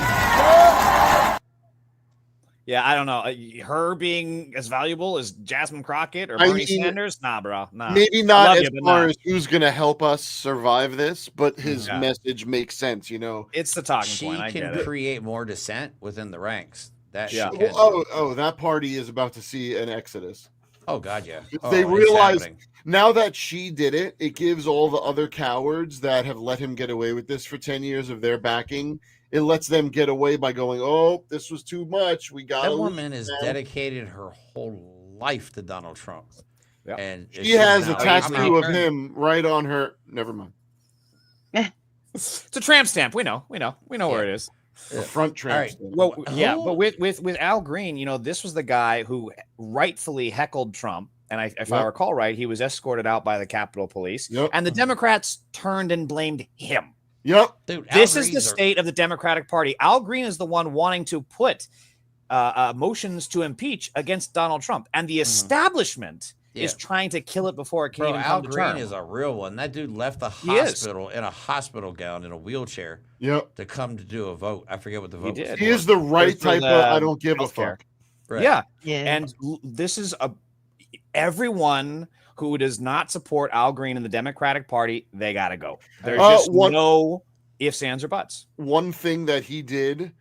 Speaker 2: Yeah, I don't know. Her being as valuable as Jasmine Crockett or Bernie Sanders? Nah, bro. Nah.
Speaker 3: Maybe not as far as who's going to help us survive this, but his message makes sense,
Speaker 2: It's the talking point. I get it.
Speaker 1: She can create more dissent within the ranks. That
Speaker 3: that party is about to see an exodus.
Speaker 1: Oh, God, yeah.
Speaker 3: They realize now that she did it, it gives all the other cowards that have let him get away with this for 10 years of their backing. It lets them get away by going, oh, this was too much. We got
Speaker 1: that woman has dedicated her whole life to Donald Trump.
Speaker 2: Yep.
Speaker 1: And
Speaker 3: she has a tattoo of him right on her. Never mind.
Speaker 2: It's a tramp stamp. We know where it is.
Speaker 3: A front tramp stamp.
Speaker 2: Well, yeah, but with Al Green, this was the guy who rightfully heckled Trump. And if I recall right, he was escorted out by the Capitol Police.
Speaker 3: Yep.
Speaker 2: And the Democrats turned and blamed him.
Speaker 3: Yep.
Speaker 1: Dude,
Speaker 2: this is the state of the Democratic Party. Al Green is the one wanting to put motions to impeach against Donald Trump. And the establishment is trying to kill it before it can even
Speaker 1: Al
Speaker 2: come to
Speaker 1: Green
Speaker 2: term.
Speaker 1: is a real one. That dude left the hospital in a hospital gown in a wheelchair to come to do a vote. I forget what the vote was.
Speaker 3: He is the right type of I don't give a fuck.
Speaker 1: Right.
Speaker 2: Yeah. And this is everyone who does not support Al Green and the Democratic Party, they got to go. There's just no ifs, ands, or buts.
Speaker 3: One thing that he did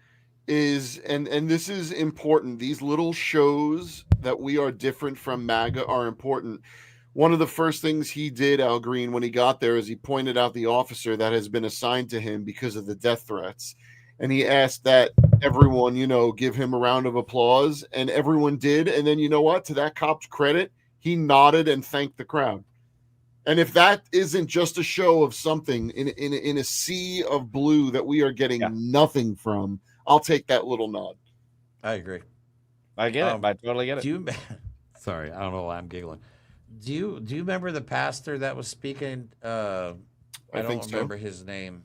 Speaker 3: is, and this is important, these little shows that we are different from MAGA are important. One of the first things he did, Al Green, when he got there, is he pointed out the officer that has been assigned to him because of the death threats. And he asked that everyone, give him a round of applause, and everyone did. And then, you know what? To that cop's credit, he nodded and thanked the crowd. And if that isn't just a show of something in a sea of blue that we are getting nothing from, I'll take that little nod.
Speaker 1: I agree.
Speaker 2: I get it. I totally get it.
Speaker 1: Sorry, I don't know why I'm giggling. Do you remember the pastor that was speaking? I don't remember his name.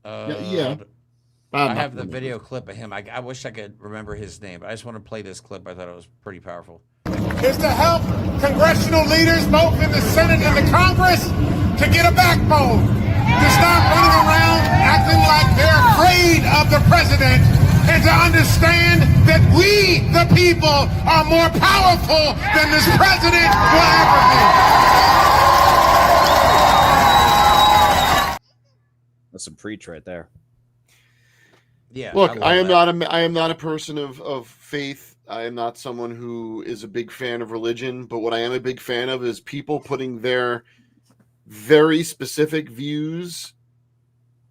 Speaker 3: Yeah.
Speaker 1: I have the video clip of him. I wish I could remember his name, but I just want to play this clip. I thought it was pretty powerful.
Speaker 8: Is to help congressional leaders, both in the Senate and the Congress, to get a backbone, to stop running around acting like they're afraid of the president, and to understand that we, the people, are more powerful than this president will ever be.
Speaker 2: That's some preach right there.
Speaker 1: Yeah.
Speaker 3: Look, I am not a person of faith. I am not someone who is a big fan of religion, but what I am a big fan of is people putting their very specific views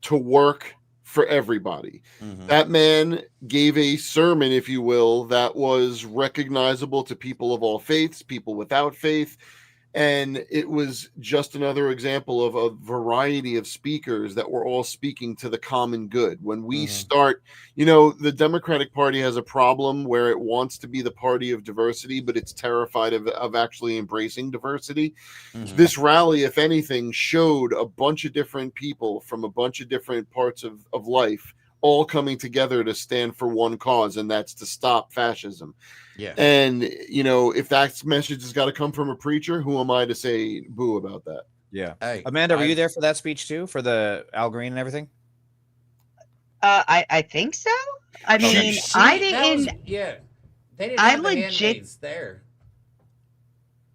Speaker 3: to work for everybody. Mm-hmm. That man gave a sermon, if you will, that was recognizable to people of all faiths, people without faith. And it was just another example of a variety of speakers that were all speaking to the common good. When we start, the Democratic Party has a problem where it wants to be the party of diversity, but it's terrified of actually embracing diversity. Mm-hmm. This rally, if anything, showed a bunch of different people from a bunch of different parts of life all coming together to stand for one cause, and that's to stop fascism.
Speaker 1: Yeah.
Speaker 3: And, if that message has got to come from a preacher, who am I to say boo about that?
Speaker 2: Yeah. Hey, Amanda, were you there for that speech too, for the Al Green and everything?
Speaker 4: I think so. I mean, I didn't.
Speaker 1: They didn't have the handmaids there.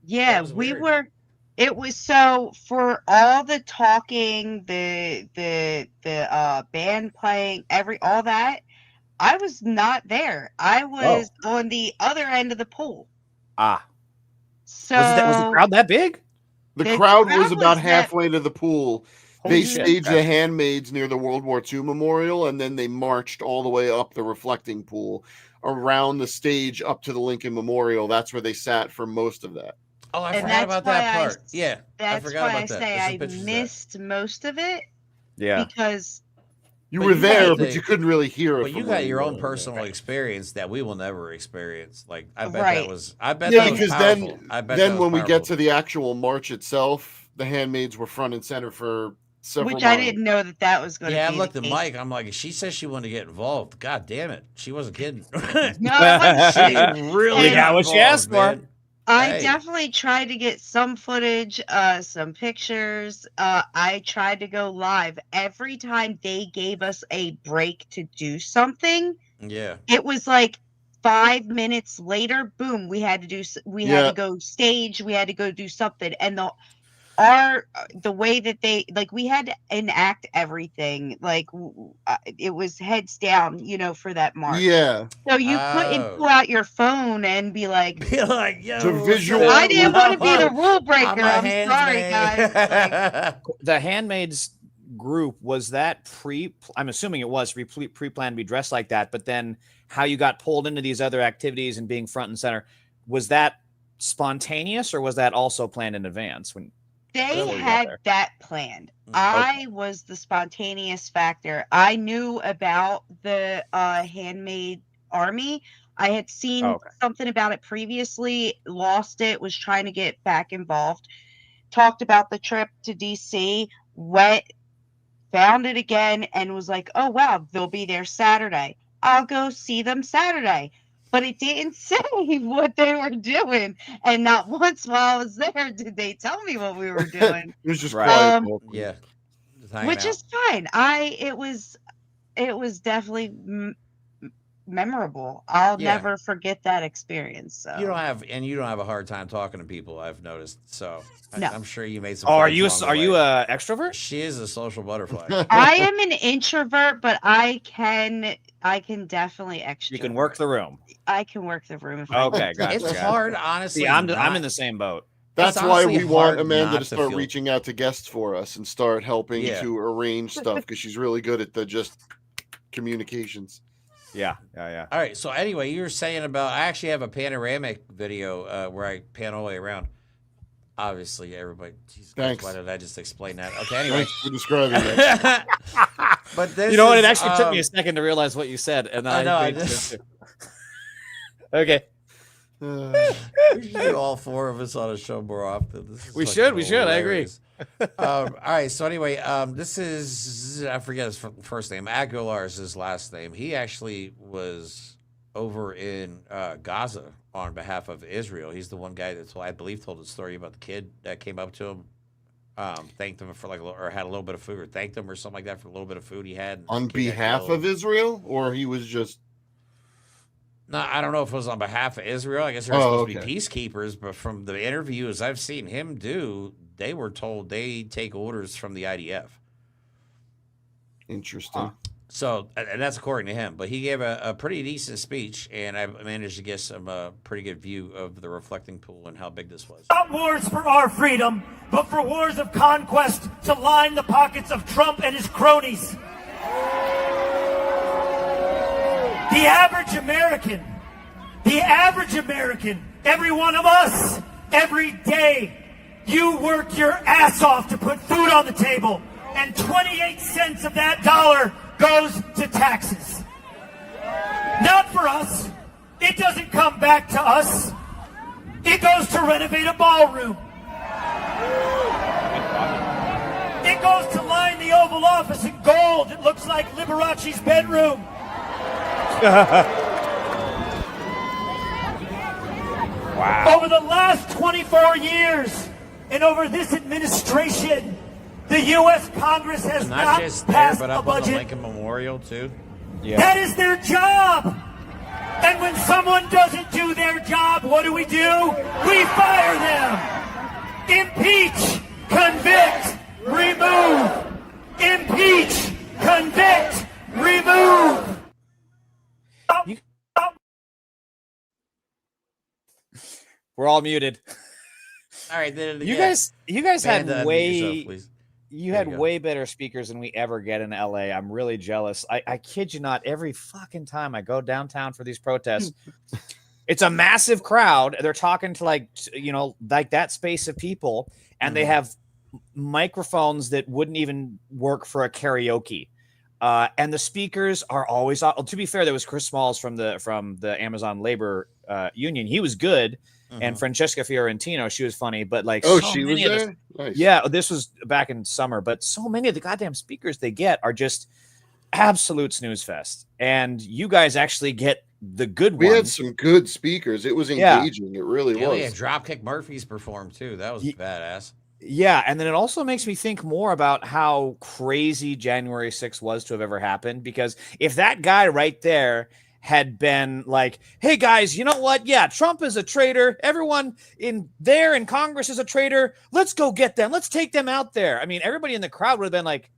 Speaker 4: Yeah, we were. It was so for all the talking, the band playing, all that. I was not there. I was on the other end of the pool. So
Speaker 2: was the crowd that big?
Speaker 3: The crowd was about halfway to the pool. They staged the handmaids near the World War II memorial, and then they marched all the way up the reflecting pool around the stage up to the Lincoln Memorial. That's where they sat for most of that.
Speaker 1: Oh, I forgot about that part. I forgot about that.
Speaker 4: I missed most of it.
Speaker 2: Yeah,
Speaker 4: because
Speaker 3: you were there, but you couldn't really hear it.
Speaker 1: But you got your own personal experience that we will never experience. Like I bet that was.
Speaker 3: Because then when we get to the actual march itself, the handmaids were front and center for several.
Speaker 4: Which I didn't know that was going to be.
Speaker 1: Yeah, I looked at Mike. I'm like, she says she wanted to get involved. God damn it, she wasn't kidding.
Speaker 4: No,
Speaker 1: she really got
Speaker 2: what she asked for.
Speaker 4: I definitely tried to get some footage, some pictures. I tried to go live every time they gave us a break to do something.
Speaker 1: Yeah,
Speaker 4: it was like 5 minutes later, boom, we had to go stage, we had to go do something, and the way that they we had to enact everything it was heads down, for that march.
Speaker 3: Yeah.
Speaker 4: So you couldn't pull out your phone and be like,
Speaker 1: yo,
Speaker 4: I didn't want to be the rule breaker. I'm sorry, guys.
Speaker 2: The handmaids group, was that I'm assuming it was pre-planned to be dressed like that, but then how you got pulled into these other activities and being front and center, was that spontaneous or was that also planned in advance?
Speaker 4: They had that planned. I was the spontaneous factor. I knew about the handmaid army. I had seen something about it previously, lost it, was trying to get back involved, talked about the trip to DC, found it again, and was like, oh, wow, they'll be there Saturday. I'll go see them Saturday. but it didn't say what they were doing. And not once while I was there did they tell me what we were doing.
Speaker 3: It was just
Speaker 2: Right.
Speaker 3: quiet. the whole time.
Speaker 1: Yeah.
Speaker 4: Which is fine. It was definitely memorable. I'll never forget that experience. So
Speaker 1: You don't have a hard time talking to people, I've noticed. So
Speaker 4: No.
Speaker 1: I'm sure you made some.
Speaker 2: Oh, are
Speaker 1: friends
Speaker 2: you
Speaker 1: along the
Speaker 2: are you
Speaker 1: way.
Speaker 2: a extrovert?
Speaker 1: She is a social butterfly.
Speaker 4: I am an introvert, but I can definitely extrovert.
Speaker 2: You can work the room.
Speaker 4: I can work the room. If I
Speaker 2: Okay,
Speaker 4: want to.
Speaker 2: gotcha.
Speaker 1: It's hard, honestly.
Speaker 2: See, I'm in the same boat.
Speaker 3: That's
Speaker 1: It's
Speaker 3: why
Speaker 1: honestly
Speaker 3: we want
Speaker 1: hard
Speaker 3: Amanda
Speaker 1: not
Speaker 3: to
Speaker 1: to
Speaker 3: start
Speaker 1: feel-
Speaker 3: reaching out to guests for us and start helping
Speaker 1: Yeah.
Speaker 3: to arrange stuff because she's really good at the just communications.
Speaker 2: Yeah.
Speaker 1: All right. So anyway, you were saying about. I actually have a panoramic video where I pan all the way around. Obviously, everybody. Jesus Christ,
Speaker 3: Thanks.
Speaker 1: why did I just explain that? Okay. Anyway.
Speaker 3: Thanks for describing that.
Speaker 1: But this
Speaker 2: You know what? It
Speaker 1: is,
Speaker 2: actually took me a second to realize what you said, and
Speaker 1: I know, I
Speaker 2: agreed to
Speaker 1: just-
Speaker 2: it too. Okay.
Speaker 1: We should do all four of us on a show more often. This is
Speaker 2: We
Speaker 1: fucking
Speaker 2: should, I agree.
Speaker 1: hilarious. All right. So anyway, this is, I forget his first name. Aguilar is his last name. He actually was over in Gaza on behalf of Israel. He's the one guy that I believe told the story about the kid that came up to him, thanked him for or had a little bit of food, or thanked him or something like that for a little bit of food he had. and
Speaker 3: On
Speaker 1: the kid got
Speaker 3: behalf
Speaker 1: killed.
Speaker 3: of Israel, or he was just
Speaker 1: No, I don't know if it was on behalf of Israel. I guess they're
Speaker 3: Oh,
Speaker 1: supposed to be peacekeepers, but from the interviews I've seen him do, they were told they take orders from the IDF.
Speaker 3: interesting.
Speaker 1: So, and that's according to him. But he gave a pretty decent speech, and I managed to get some pretty good view of the reflecting pool and how big this was.
Speaker 9: Not wars for our freedom, but for wars of conquest to line the pockets of Trump and his cronies. The average American, every one of us, every day, you work your ass off to put food on the table, and 28 cents of that dollar goes to taxes. Not for us. It doesn't come back to us. It goes to renovate a ballroom. It goes to line the Oval Office in gold. It looks like Liberace's bedroom.
Speaker 2: Wow.
Speaker 9: Over the last 24 years, and over this administration, the U.S. Congress has
Speaker 1: Not
Speaker 9: not
Speaker 1: just there,
Speaker 9: passed
Speaker 1: but
Speaker 9: a
Speaker 1: up on the
Speaker 9: budget.
Speaker 1: Lincoln Memorial, too.
Speaker 2: Yeah.
Speaker 9: That is their job. And when someone doesn't do their job, what do? We fire them. Impeach, convict, remove. Impeach, convict, remove.
Speaker 2: We're all muted.
Speaker 1: All right, then
Speaker 2: You guys had
Speaker 1: Amanda, unmute
Speaker 2: way
Speaker 1: yourself, please.
Speaker 2: you
Speaker 1: There
Speaker 2: had
Speaker 1: you go.
Speaker 2: way better speakers than we ever get in LA. I'm really jealous. I kid you not, every fucking time I go downtown for these protests, it's a massive crowd. They're talking to like that space of people, and they have microphones that wouldn't even work for a karaoke. And the speakers are always. To be fair, there was Chris Smalls from the Amazon Labor Union. He was good, and Francesca Fiorentino, she was funny. But like,
Speaker 3: Oh,
Speaker 2: so
Speaker 3: she was
Speaker 2: many of the-
Speaker 3: there? Nice.
Speaker 2: Yeah, this was back in summer. But so many of the goddamn speakers they get are just absolute snooze fest. And you guys actually get the good
Speaker 3: We
Speaker 2: ones.
Speaker 3: had some good speakers. It was
Speaker 2: Yeah.
Speaker 3: engaging. It really
Speaker 1: Yeah,
Speaker 3: was.
Speaker 1: yeah, Dropkick Murphys performed, too. That was badass.
Speaker 2: Yeah, and then it also makes me think more about how crazy January 6th was to have ever happened, because if that guy right there had been like, hey guys, you know what? Yeah, Trump is a traitor. Everyone in Congress is a traitor. Let's go get them. Let's take them out there. I mean, everybody in the crowd would have been like,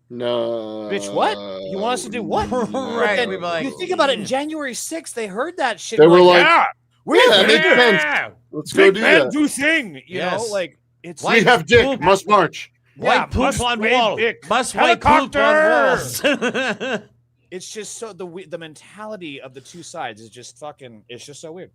Speaker 3: No.
Speaker 2: bitch, what? You want us to do what?
Speaker 1: Right,
Speaker 2: But then
Speaker 1: we'd be like,
Speaker 2: you think about it, January 6th, they heard that shit.
Speaker 3: They
Speaker 2: and
Speaker 3: were like,
Speaker 2: yeah, we
Speaker 3: yeah,
Speaker 2: have
Speaker 3: makes
Speaker 2: big
Speaker 3: sense. Let's go do
Speaker 2: man
Speaker 3: that.
Speaker 2: do thing. You know,
Speaker 1: Yes.
Speaker 2: like it's
Speaker 3: We have dick. Must march.
Speaker 1: White poop
Speaker 2: must
Speaker 1: on
Speaker 2: wave
Speaker 1: wall.
Speaker 2: dick.
Speaker 1: Must white poop on
Speaker 2: Helicopter.
Speaker 1: walls.
Speaker 2: It's just so the mentality of the two sides is just fucking. It's just so weird.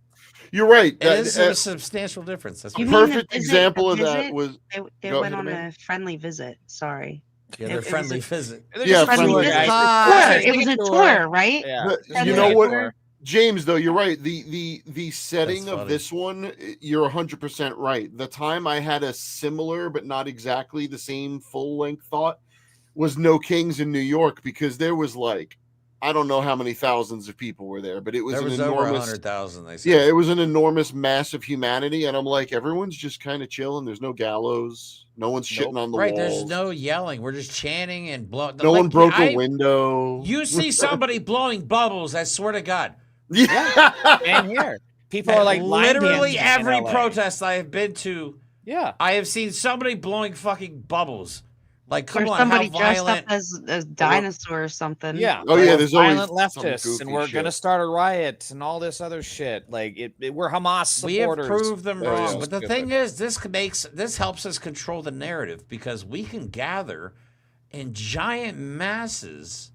Speaker 3: You're right.
Speaker 1: It is a substantial difference. That's
Speaker 4: You
Speaker 1: for
Speaker 4: mean
Speaker 1: sure.
Speaker 3: perfect
Speaker 4: the visit-
Speaker 3: example
Speaker 4: the
Speaker 3: of that
Speaker 4: visit?
Speaker 3: was
Speaker 4: They
Speaker 3: Go
Speaker 4: went
Speaker 3: ahead,
Speaker 4: on
Speaker 3: Amanda.
Speaker 4: a friendly visit. Sorry.
Speaker 1: Yeah,
Speaker 4: It
Speaker 1: they're
Speaker 4: was
Speaker 1: friendly
Speaker 4: a-
Speaker 1: visit.
Speaker 2: They're
Speaker 3: Yeah,
Speaker 2: just a
Speaker 3: friendly
Speaker 2: tour,
Speaker 3: visit.
Speaker 2: guys.
Speaker 1: Hi.
Speaker 4: It was a tour, right?
Speaker 2: Yeah.
Speaker 3: But
Speaker 4: Friendly
Speaker 3: you know what,
Speaker 4: tour.
Speaker 3: James? Though you're right. The setting
Speaker 1: That's
Speaker 3: of
Speaker 1: funny.
Speaker 3: this one, you're 100% right. The time I had a similar but not exactly the same full length thought was No Kings in New York, because there was like I don't know how many thousands of people were there, but it was,
Speaker 1: there was
Speaker 3: an
Speaker 1: over
Speaker 3: enormous
Speaker 1: 100,000. They said.
Speaker 3: Yeah, it was an enormous mass of humanity, and I'm like, everyone's just kind of chilling. There's no gallows, no one's shitting on the
Speaker 1: right.
Speaker 3: walls.
Speaker 1: There's no yelling. We're just chanting and blowing.
Speaker 3: No one broke a window.
Speaker 1: You see somebody blowing bubbles, I swear to God.
Speaker 2: Yeah, and here people are like
Speaker 1: literally every protest I have been to.
Speaker 2: Yeah,
Speaker 1: I have seen somebody blowing fucking bubbles. Like, come on,
Speaker 4: somebody
Speaker 1: how
Speaker 4: dressed
Speaker 1: violent.
Speaker 4: up as dinosaur or something.
Speaker 2: Yeah.
Speaker 3: Oh yeah, there's
Speaker 2: violent
Speaker 3: always
Speaker 2: leftists, and we're gonna start a riot and all this other shit. Like we're Hamas supporters.
Speaker 1: We have proved them wrong, but the
Speaker 2: stupid.
Speaker 1: thing is, this helps us control the narrative because we can gather in giant masses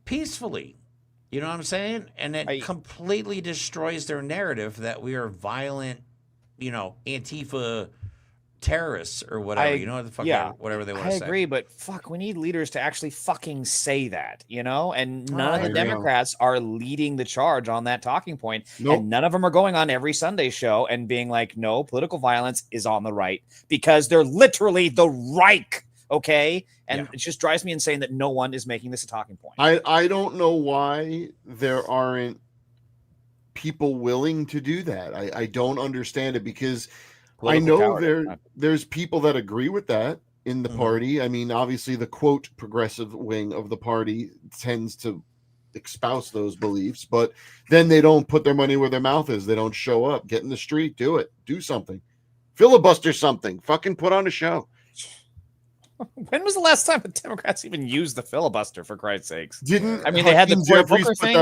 Speaker 1: peacefully. You know what I'm saying? And it completely destroys their narrative that we are violent, Antifa terrorists or whatever. You know what the fuck? Whatever they want to say.
Speaker 2: I agree, but fuck, we need leaders to actually fucking say that, And none of the Democrats are leading the charge on that talking point, and none of them are going on every Sunday show and being like, "No, political violence is on the right," because they're literally the Reich. Okay, and it just drives me insane that no one is making this a talking point.
Speaker 3: I don't know why there aren't people willing to do that. I don't understand it because political I know there's people that agree with that in the party. I mean, obviously the quote progressive wing of the party tends to espouse those beliefs, but then they don't put their money where their mouth is. They don't show up, get in the street, do something, filibuster something, fucking put on a show.
Speaker 2: When was the last time the Democrats even used the filibuster, for Christ's sakes?
Speaker 3: They
Speaker 2: had the Cory Booker thing,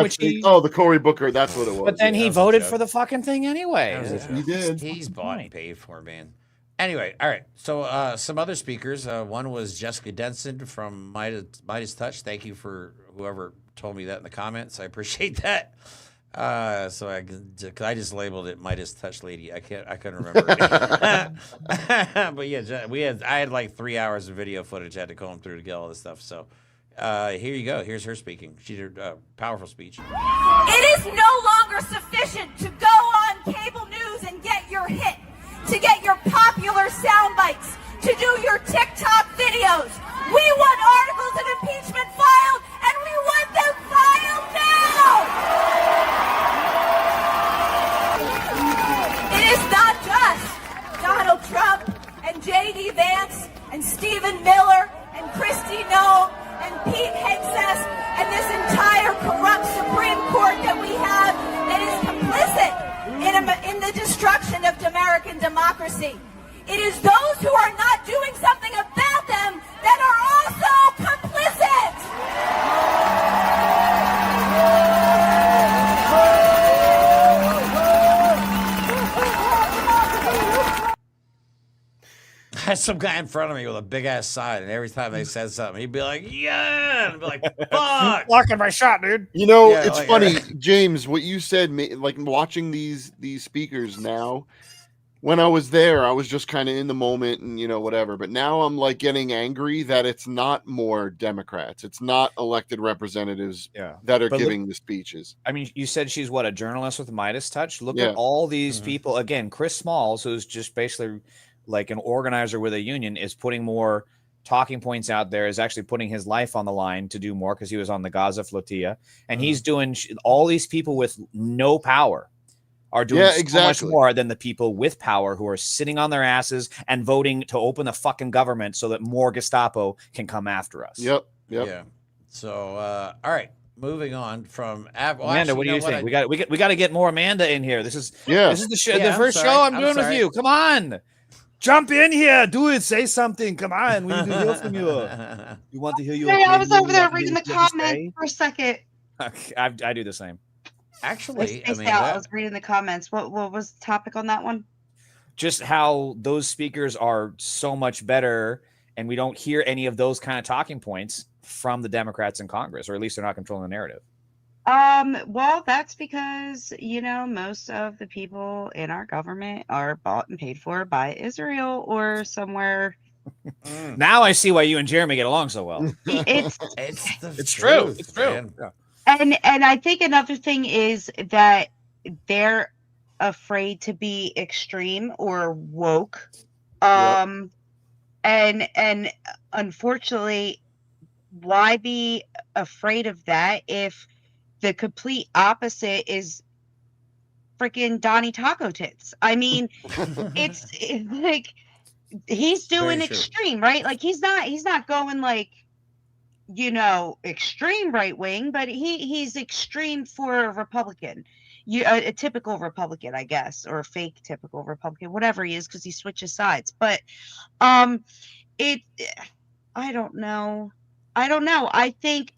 Speaker 3: the Cory Booker, that's what it was.
Speaker 2: But then he voted for the fucking thing anyway.
Speaker 3: He did.
Speaker 1: He's bought and paid for, man. Anyway, all right. So some other speakers. One was Jessica Denson from Midas Touch. Thank you for whoever told me that in the comments. I appreciate that. So I just labeled it Midas Touch Lady. I couldn't remember. But yeah, I had like 3 hours of video footage I had to comb through to get all this stuff. So here you go. Here's her speaking. She did a powerful speech.
Speaker 10: It is no longer sufficient to go on cable news and get your hit, to get your popular sound bites, to do your TikTok videos. We want articles of impeachment filed, and we want them filed now! It is not just Donald Trump and J.D. Vance and Stephen Miller and Kristi Noem and Pete Hegseth and this entire corrupt Supreme Court that we have that is complicit in the destruction of American democracy. It is those who are not doing something about them that are also complicit.
Speaker 1: I had some guy in front of me with a big ass sign, and every time they said something, he'd be like, "Yeah," and I'd be like, "Fuck,
Speaker 2: blocking my shot, dude."
Speaker 3: It's funny, James. What you said, like watching these speakers now. When I was there, I was just kind of in the moment and, whatever. But now I'm like getting angry that it's not more Democrats. It's not elected representatives that are giving the speeches.
Speaker 2: I mean, you said she's a journalist with Midas Touch. Look at all these people. Again, Chris Smalls, who's just basically like an organizer with a union, is putting more talking points out there, is actually putting his life on the line to do more because he was on the Gaza flotilla. And he's doing all these people with no power are doing so much more than the people with power who are sitting on their asses and voting to open the fucking government so that more Gestapo can come after us.
Speaker 3: Yep.
Speaker 1: Yeah. So, all right, moving on from
Speaker 2: Amanda. What do you think? We got to get more Amanda in here. This is the show.
Speaker 1: Yeah,
Speaker 2: the first show I'm doing with you. Come on, jump in here. Do it. Say something. Come on. We need to hear from you. You want to hear you?
Speaker 4: I was over there reading the comments for a second.
Speaker 2: I do the same.
Speaker 1: Actually,
Speaker 4: I was reading the comments. What was the topic on that one?
Speaker 2: Just how those speakers are so much better, and we don't hear any of those kind of talking points from the Democrats in Congress, or at least they're not controlling the narrative.
Speaker 4: Well, that's because, most of the people in our government are bought and paid for by Israel or somewhere.
Speaker 2: Now I see why you and Jeremy get along so well.
Speaker 1: It's
Speaker 2: true. It's true. Yeah.
Speaker 4: And I think another thing is that they're afraid to be extreme or woke. And unfortunately, why be afraid of that if the complete opposite is freaking Donnie Taco Tits. I mean, it's like he's doing extreme, right? Like he's not going like, you know, extreme right wing, but he's extreme for a Republican. A typical Republican, I guess, or a fake typical Republican, whatever he is, because he switches sides. But I don't know. I think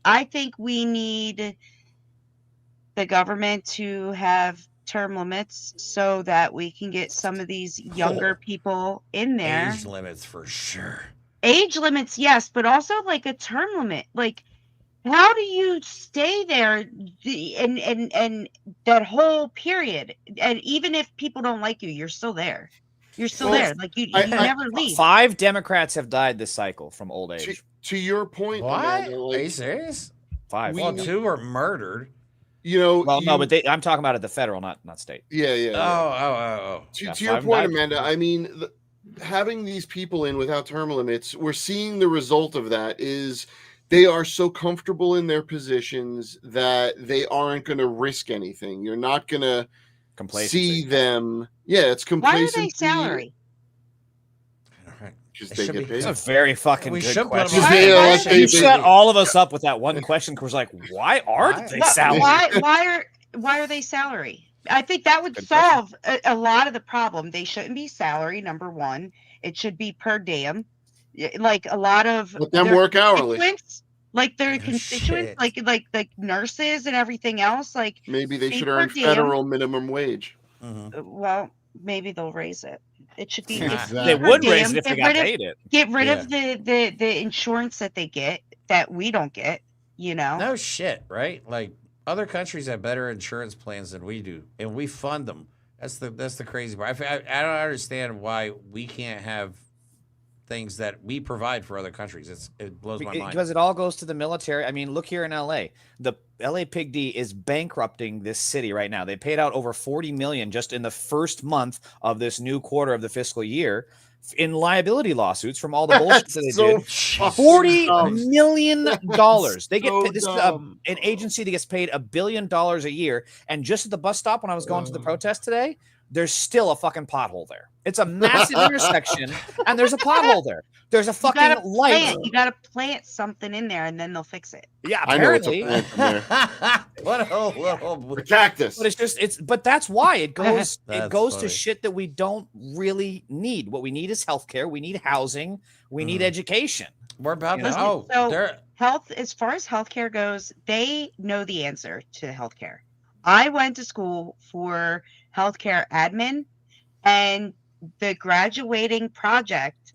Speaker 4: we need the government to have term limits so that we can get some of these younger people in there.
Speaker 1: Age limits for sure.
Speaker 4: Age limits, yes, but also like a term limit. Like, how do you stay there and that whole period? And even if people don't like you, you're still there. You're still there. Like you never leave.
Speaker 2: 5 Democrats have died this cycle from old age.
Speaker 3: To your point,
Speaker 1: what?
Speaker 3: Amanda, like,
Speaker 1: are you serious?
Speaker 2: 5.
Speaker 1: Well, 2 were murdered.
Speaker 3: You know.
Speaker 2: Well, no, but I'm talking about at the federal, not state.
Speaker 3: Yeah.
Speaker 1: Oh.
Speaker 3: To your point, Amanda, I mean, having these people in without term limits, we're seeing the result of that is they are so comfortable in their positions that they aren't going to risk anything. You're not going to see them. Yeah, it's complacency.
Speaker 4: Why are they salary?
Speaker 3: Because they get paid.
Speaker 2: It's a very fucking good question. You set all of us up with that one question because we're like, why aren't they salary?
Speaker 4: Why are they salary? I think that would solve a lot of the problem. They shouldn't be salary, number one. It should be per diem. Like a lot of
Speaker 3: let them work hourly.
Speaker 4: Like their constituents, like nurses and everything else. Like
Speaker 3: maybe they should earn federal minimum wage.
Speaker 4: Well, maybe they'll raise it. It should be.
Speaker 2: They would raise it if they got paid it.
Speaker 4: Get rid of the insurance that they get that we don't get. You know.
Speaker 1: No shit, right? Like other countries have better insurance plans than we do, and we fund them. That's the crazy part. I don't understand why we can't have things that we provide for other countries. It blows my mind.
Speaker 2: Because it all goes to the military. I mean, look here in LA. The LA Pig D is bankrupting this city right now. They paid out over $40 million just in the first month of this new quarter of the fiscal year in liability lawsuits from all the bullshit that they did. $40 million. They get this is an agency that gets paid $1 billion a year. And just at the bus stop when I was going to the protest today, there's still a fucking pothole there. It's a massive intersection, and there's a pothole there. There's a fucking light.
Speaker 4: You got to plant something in there, and then they'll fix it.
Speaker 2: Yeah, apparently.
Speaker 1: What a little
Speaker 3: cactus.
Speaker 2: But but that's why it goes. It goes to shit that we don't really need. What we need is healthcare. We need housing. We need education.
Speaker 1: We're about to.
Speaker 4: So health, as far as healthcare goes, they know the answer to healthcare. I went to school for healthcare admin, and the graduating project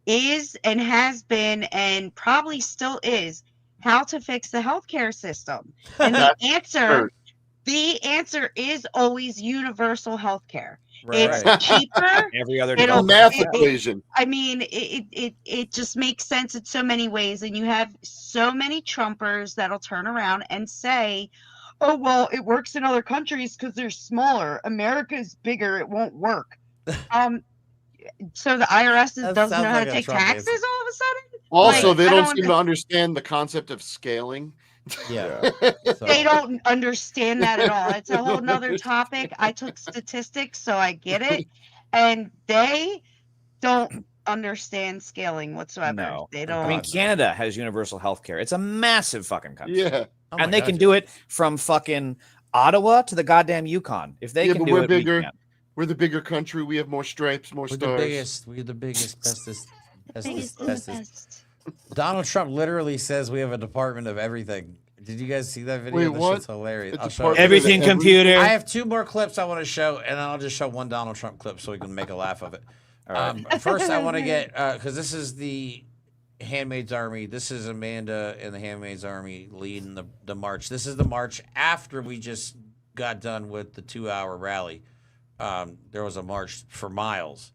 Speaker 4: is and has been and probably still is how to fix the healthcare system. And the answer is always universal healthcare.
Speaker 1: Right.
Speaker 4: It's cheaper.
Speaker 2: Every other
Speaker 3: math equation.
Speaker 4: I mean, it just makes sense in so many ways, and you have so many Trumpers that'll turn around and say, oh, well, it works in other countries because they're smaller. America is bigger. It won't work. So the IRS doesn't know how to take taxes all of a sudden?
Speaker 3: Also, they don't seem to understand the concept of scaling.
Speaker 1: Yeah.
Speaker 4: They don't understand that at all. It's a whole nother topic. I took statistics, so I get it. And they don't understand scaling whatsoever.
Speaker 2: No.
Speaker 4: They don't.
Speaker 2: I mean, Canada has universal health care. It's a massive fucking country.
Speaker 3: Yeah.
Speaker 2: And they can do it from fucking Ottawa to the goddamn Yukon. If they can do it,
Speaker 3: bigger.
Speaker 2: We can.
Speaker 3: We're the bigger country. We have more stripes, more stars.
Speaker 1: We're the biggest, bestest. Donald Trump literally says we have a department of everything. Did you guys see that video?
Speaker 3: Wait, what?
Speaker 1: Shit's hilarious.
Speaker 3: It's
Speaker 1: I'll show it.
Speaker 2: Everything computer.
Speaker 1: I have 2 more clips I want to show, and I'll just show one Donald Trump clip so we can make a laugh of it.
Speaker 2: All right.
Speaker 1: First, I want to get because this is the Handmaid's Army. This is Amanda and the Handmaid's Army leading the march. This is the march after we just got done with the 2-hour rally. There was a march for miles.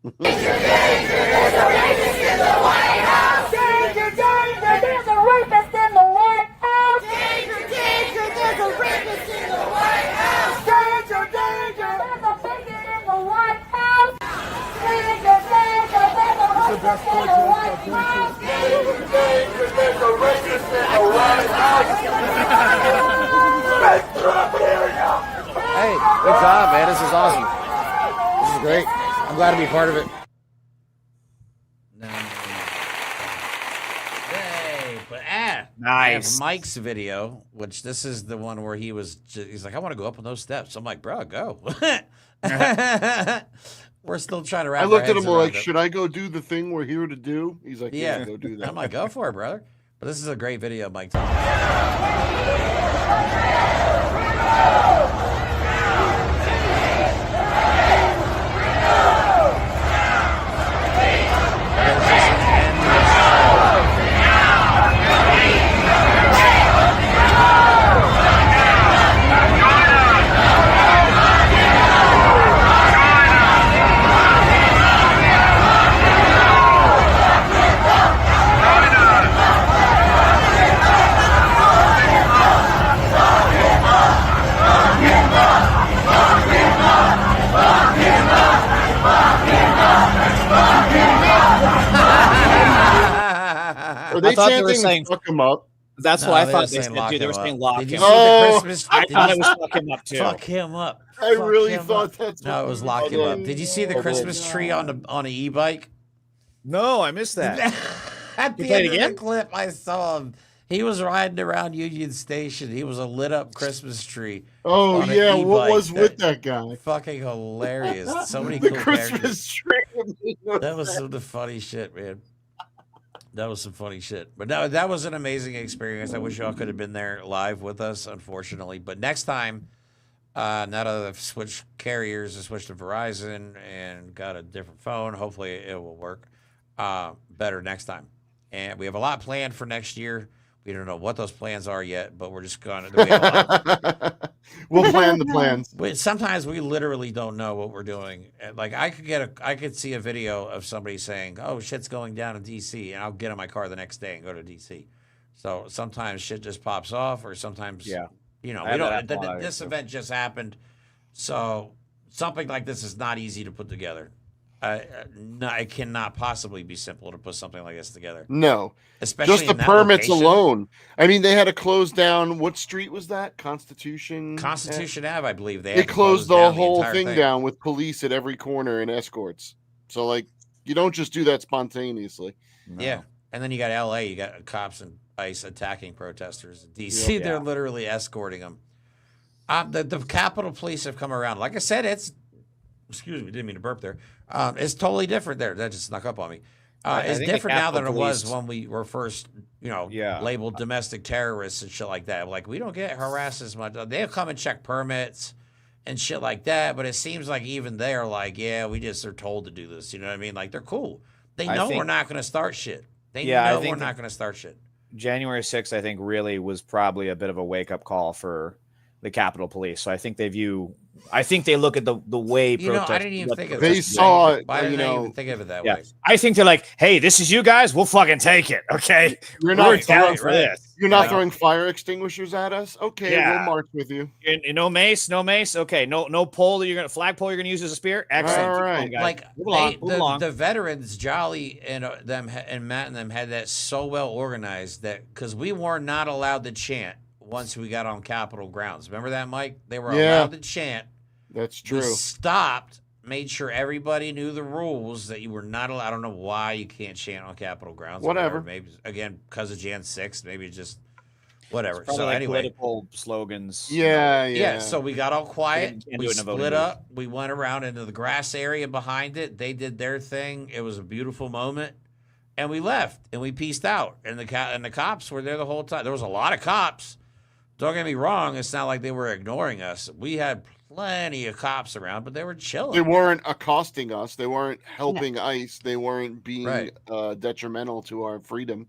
Speaker 10: Danger, there's a rapist in the White House! Danger, there's a rapist in the White House! Danger, there's a rapist in the White House! Danger, there's a bigot in the White House! Danger, there's a rapist in the White House! Danger, there's a rapist in the White House!
Speaker 1: Hey, good job, man. This is awesome. This is great. I'm glad to be part of it. Hey, but
Speaker 2: nice.
Speaker 1: I have Mike's video, which this is the one where he's like, I want to go up on those steps. I'm like, bro, go. We're still trying to wrap.
Speaker 3: I looked at him like,
Speaker 1: it.
Speaker 3: should I go do the thing we're here to do? He's like, yeah, go do that.
Speaker 1: I'm like, go for it, brother. But this is a great video, Mike.
Speaker 3: Are they chanting saying, fuck him up?
Speaker 2: That's what I thought they said, dude. They were saying lock him.
Speaker 1: Did you see the Christmas?
Speaker 2: I thought it was fuck him up, too.
Speaker 1: Fuck him up.
Speaker 3: I really thought that's
Speaker 1: no, it was lock him up. Did you see the Christmas tree on an e-bike?
Speaker 2: No, I missed that.
Speaker 1: At the end of the clip, I saw him. He was riding around Union Station. He was a lit up Christmas tree.
Speaker 3: Oh yeah, what was with that guy?
Speaker 1: Fucking hilarious. So many
Speaker 3: the
Speaker 1: cool
Speaker 3: Christmas tree.
Speaker 1: That was some of the funny shit, man. That was some funny shit. But no, that was an amazing experience. I wish y'all could have been there live with us, unfortunately. But next time, now that I've switched carriers, I switched to Verizon and got a different phone. Hopefully it will work better next time. And we have a lot planned for next year. We don't know what those plans are yet, but we're just going to.
Speaker 3: We'll plan the plans.
Speaker 1: Sometimes we literally don't know what we're doing. Like I could see a video of somebody saying, "Oh, shit's going down in DC," and I'll get in my car the next day and go to DC. So sometimes shit just pops off, or sometimes, we don't. This event just happened, so something like this is not easy to put together. It cannot possibly be simple to put something like this together.
Speaker 3: No,
Speaker 1: especially
Speaker 3: just the permits alone. I mean, they had to close down. What street was that? Constitution
Speaker 1: Ave, I believe.
Speaker 3: They closed the whole thing down with police at every corner and escorts. So, like, you don't just do that spontaneously.
Speaker 1: No. Yeah, and then you got LA. You got cops and ICE attacking protesters. In DC, they're literally escorting them. The Capitol Police have come around. Like I said, excuse me, didn't mean to burp there. It's totally different there. That just snuck up on me. It's different now than it was when we were first, labeled domestic terrorists and shit like that. Like, we don't get harassed as much. They'll come and check permits and shit like that, but it seems like even they're like, yeah, we just are told to do this. You know what I mean? Like, they're cool. They know we're not going to start shit. They know we're not going to start shit.
Speaker 2: January 6th, I think, really was probably a bit of a wake-up call for the Capitol Police. So I think they look at the way
Speaker 1: I didn't even think of it.
Speaker 3: They saw it.
Speaker 1: I didn't even think of it that way.
Speaker 2: I think they're like, hey, this is you guys. We'll fucking take it. Okay.
Speaker 3: We're down for this. You're not throwing fire extinguishers at us? Okay, we'll march with you.
Speaker 2: And no mace, no mace. Okay, no pole that flagpole you're gonna use as a spear. Excellent.
Speaker 3: All right.
Speaker 1: Like the veterans, Jolly and them and Matt and them had that so well organized that because we were not allowed to chant once we got on Capitol grounds. Remember that, Mike? They were allowed to chant.
Speaker 3: That's true.
Speaker 1: We stopped, made sure everybody knew the rules that you were not allowed. I don't know why you can't chant on Capitol grounds.
Speaker 3: Whatever.
Speaker 1: Maybe, again, because of Jan 6th, maybe just whatever.
Speaker 2: So
Speaker 1: like anyway.
Speaker 2: Political slogans.
Speaker 1: Yeah. So we got all quiet. We split up. We went around into the grass area behind it. They did their thing. It was a beautiful moment. And we left. And we peaced out. And the cops were there the whole time. There was a lot of cops. Don't get me wrong. It's not like they were ignoring us. We had plenty of cops around, but they were chilling.
Speaker 3: They weren't accosting us. They weren't helping ICE. They weren't being detrimental to our freedom.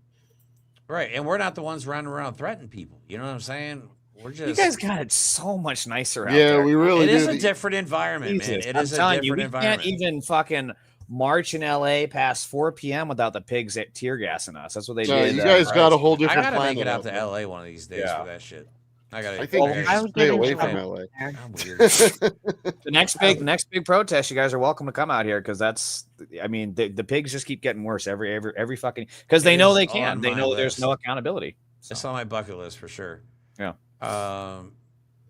Speaker 1: Right. And we're not the ones running around threatening people. You know what I'm saying? We're just.
Speaker 2: You guys got it so much nicer out there.
Speaker 3: Yeah, we really do.
Speaker 1: It is a different environment, man. It is a different environment.
Speaker 2: We can't even fucking march in LA past 4 p.m. without the pigs tear gassing us. That's what they did.
Speaker 3: You guys got a whole different
Speaker 1: plan. I gotta
Speaker 3: planet
Speaker 1: make it out to LA one of these days for that shit.
Speaker 3: I think I would stay away from LA.
Speaker 1: I'm weird.
Speaker 2: The next big protest, you guys are welcome to come out here because the pigs just keep getting worse every fucking because they know they can. They know there's no accountability.
Speaker 1: It's on my bucket list for sure.
Speaker 2: Yeah.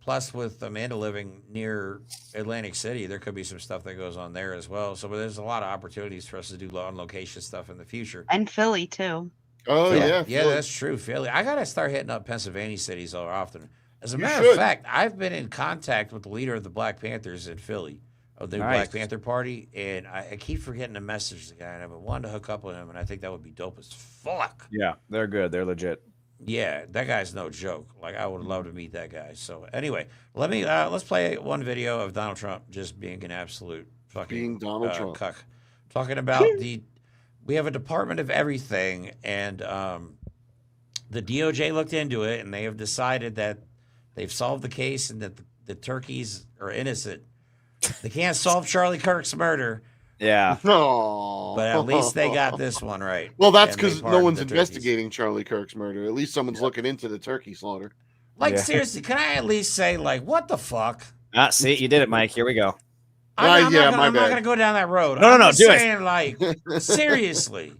Speaker 1: plus with Amanda living near Atlantic City, there could be some stuff that goes on there as well. So there's a lot of opportunities for us to do on location stuff in the future.
Speaker 4: And Philly too.
Speaker 3: Oh yeah,
Speaker 1: yeah,
Speaker 3: Philly.
Speaker 1: that's true. Philly. I gotta start hitting up Pennsylvania cities more often. As a matter of fact, I've been in contact with the leader of the Black Panthers in Philly, of the Black Panther Party, and I keep forgetting to message the guy, and I've been wanting to hook up with him, and I think that would be dope as fuck.
Speaker 2: Yeah, they're good. They're legit.
Speaker 1: Yeah, that guy's no joke. Like, I would love to meet that guy. So anyway, let's play one video of Donald Trump just being an absolute fucking
Speaker 3: Donald Trump
Speaker 1: cuck, talking about we have a Department of Everything, and the DOJ looked into it, and they have decided that they've solved the case and that the turkeys are innocent. They can't solve Charlie Kirk's murder.
Speaker 2: Yeah.
Speaker 3: No.
Speaker 1: But at least they got this one right.
Speaker 3: Well, that's
Speaker 1: And they
Speaker 3: because no
Speaker 1: pardoned
Speaker 3: one's
Speaker 1: the turkeys.
Speaker 3: investigating Charlie Kirk's murder. At least someone's looking into the turkey slaughter.
Speaker 1: Like, seriously, can I at least say, like, what the fuck?
Speaker 2: See, you did it, Mike. Here we go.
Speaker 1: I'm not going to go down that road.
Speaker 2: No,
Speaker 1: I'm
Speaker 2: no,
Speaker 1: just
Speaker 2: do it.
Speaker 1: saying, like, seriously.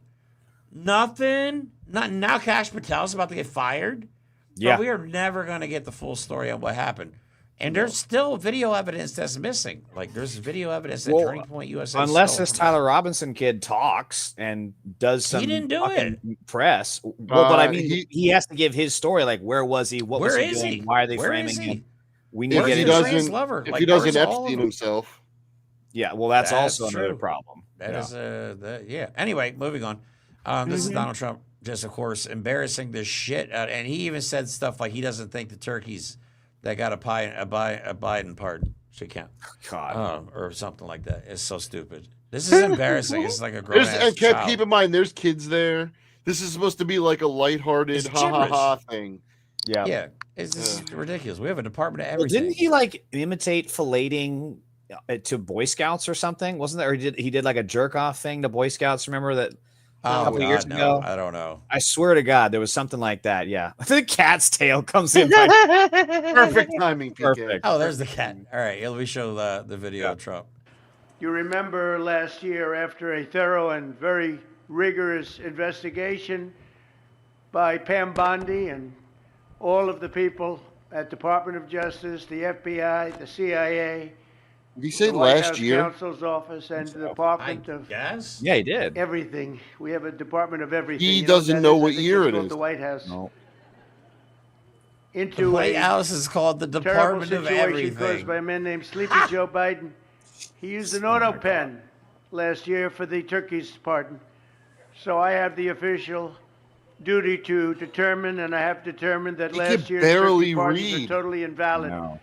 Speaker 1: Nothing. Now Kash Patel's about to get fired.
Speaker 2: Yeah.
Speaker 1: But we are never going to get the full story on what happened. And there's still video evidence that's missing. Like, there's video evidence that Turning Point USA
Speaker 2: unless
Speaker 1: stole
Speaker 2: this
Speaker 1: from
Speaker 2: Tyler Robinson kid talks and does some
Speaker 1: He didn't do it.
Speaker 2: press. Well, but I mean, he has to give his story. Like, where was he? What was
Speaker 1: Where
Speaker 2: he
Speaker 1: is
Speaker 2: doing?
Speaker 1: he?
Speaker 2: Why are they
Speaker 1: Where
Speaker 2: framing
Speaker 1: is he?
Speaker 2: him? We need
Speaker 3: If
Speaker 2: to
Speaker 3: he
Speaker 2: get
Speaker 3: doesn't,
Speaker 1: lover.
Speaker 3: if
Speaker 1: Like,
Speaker 3: he doesn't
Speaker 1: where's all of
Speaker 3: Epstein
Speaker 1: them?
Speaker 3: himself.
Speaker 2: Yeah, well, that's also
Speaker 1: true.
Speaker 2: another problem.
Speaker 1: That is yeah. Anyway, moving on. This is Donald Trump, just of course, embarrassing the shit out. And he even said stuff like he doesn't think the turkeys that got a Biden pardon should count.
Speaker 2: God,
Speaker 1: or something like that. It's so stupid. This is embarrassing. It's like a grown ass
Speaker 3: And
Speaker 1: child.
Speaker 3: keep in mind, there's kids there. This is supposed to be like a lighthearted
Speaker 1: It's
Speaker 3: ha ha ha thing.
Speaker 2: Yeah,
Speaker 1: yeah. It's just ridiculous. We have a department of
Speaker 2: Well,
Speaker 1: everything.
Speaker 2: didn't he like imitate filleting to Boy Scouts or something? Wasn't there? Or he did like a jerk off thing to Boy Scouts? Remember that?
Speaker 1: Oh,
Speaker 2: couple
Speaker 1: God,
Speaker 2: years
Speaker 1: no.
Speaker 2: ago?
Speaker 1: I don't know.
Speaker 2: I swear to God, there was something like that. Yeah, the cat's tail comes in.
Speaker 3: Perfect timing, PK.
Speaker 2: Perfect.
Speaker 1: Oh, there's the cat. All right, let me show the video of Trump.
Speaker 11: You remember last year, after a thorough and very rigorous investigation by Pam Bondi and all of the people at Department of Justice, the FBI, the CIA,
Speaker 3: Did he say
Speaker 11: the White
Speaker 3: last
Speaker 11: House
Speaker 3: year?
Speaker 11: Counsel's Office, and the Department of
Speaker 1: Yes.
Speaker 2: Yeah, he did.
Speaker 11: Everything. We have a Department of Everything.
Speaker 3: He
Speaker 11: You
Speaker 3: doesn't
Speaker 11: that
Speaker 3: know
Speaker 11: is? I
Speaker 3: what
Speaker 11: think
Speaker 3: year
Speaker 11: it's
Speaker 3: it
Speaker 11: called
Speaker 3: is.
Speaker 11: The White House.
Speaker 2: No.
Speaker 11: Into
Speaker 1: The White
Speaker 11: a
Speaker 1: House is called the
Speaker 11: terrible
Speaker 1: Department of
Speaker 11: situation caused
Speaker 1: Everything.
Speaker 11: by a man named Sleepy Joe Biden. He used an auto pen last year for the turkey's pardon. So I have the official duty to determine, and I have determined that
Speaker 3: He
Speaker 11: last
Speaker 3: could
Speaker 11: year's
Speaker 3: barely
Speaker 11: turkey pardons
Speaker 3: read.
Speaker 11: are totally invalid.
Speaker 2: No.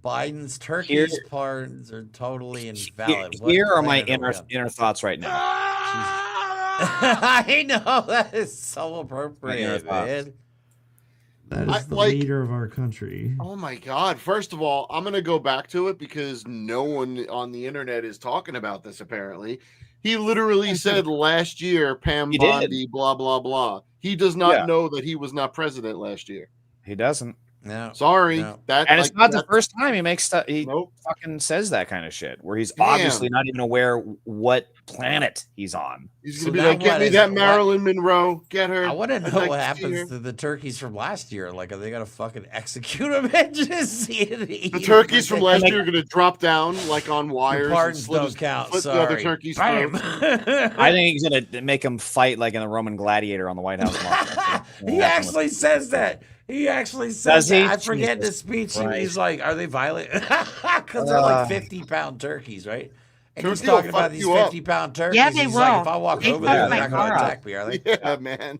Speaker 1: Biden's turkeys pardons are totally invalid.
Speaker 2: Here are my
Speaker 1: planet are we on?
Speaker 2: inner thoughts right now.
Speaker 1: I know that is so appropriate, man.
Speaker 12: That is the
Speaker 3: like-
Speaker 12: leader of our country.
Speaker 3: Oh my God. First of all, I'm going to go back to it because no one on the internet is talking about this apparently. He literally said last year, Pam
Speaker 2: He did.
Speaker 3: Bondi, blah, blah, blah. He does not know that he was not president last year.
Speaker 2: He doesn't.
Speaker 1: No.
Speaker 3: Sorry.
Speaker 1: No.
Speaker 3: That
Speaker 2: And it's
Speaker 3: like,
Speaker 2: not the
Speaker 3: that-
Speaker 2: first time he makes stuff. He
Speaker 3: Nope.
Speaker 2: fucking says that kind of shit where he's
Speaker 3: Damn.
Speaker 2: obviously not even aware what planet he's on.
Speaker 3: He's
Speaker 1: So
Speaker 3: going to be
Speaker 1: now
Speaker 3: like, get
Speaker 1: what
Speaker 3: me
Speaker 1: is
Speaker 3: that
Speaker 1: it?
Speaker 3: Marilyn Monroe. Get her.
Speaker 1: I want to
Speaker 3: I'd
Speaker 1: know
Speaker 3: like
Speaker 1: what
Speaker 3: to see
Speaker 1: happens
Speaker 3: her."
Speaker 1: to the turkeys from last year. Like, are they gonna fucking execute them and just see it?
Speaker 3: The turkeys from last year are going to drop down like on wires. and
Speaker 1: pardons
Speaker 3: slit
Speaker 1: don't
Speaker 3: his-
Speaker 1: count.
Speaker 3: slit the other
Speaker 1: Sorry.
Speaker 3: turkey's
Speaker 1: Bam.
Speaker 3: throat.
Speaker 2: I think he's gonna make him fight like in the Roman gladiator on the White House lawn.
Speaker 1: He actually says that. He actually says
Speaker 2: Does he?
Speaker 1: that. I forget the
Speaker 2: Jesus
Speaker 1: speech.
Speaker 2: Christ.
Speaker 1: He's like, "Are they violent?" Because they're like 50-pound turkeys, right? And he's
Speaker 3: Turkey will
Speaker 1: talking about
Speaker 3: fuck
Speaker 1: these
Speaker 3: you up.
Speaker 1: 50-pound turkeys.
Speaker 4: Yeah, they
Speaker 1: he's like,
Speaker 4: will.
Speaker 1: if I walk
Speaker 4: They
Speaker 1: over
Speaker 4: fuck
Speaker 1: there,
Speaker 4: my
Speaker 1: they're not going
Speaker 4: car
Speaker 1: to
Speaker 4: up.
Speaker 1: attack me, are they?
Speaker 3: Yeah, man.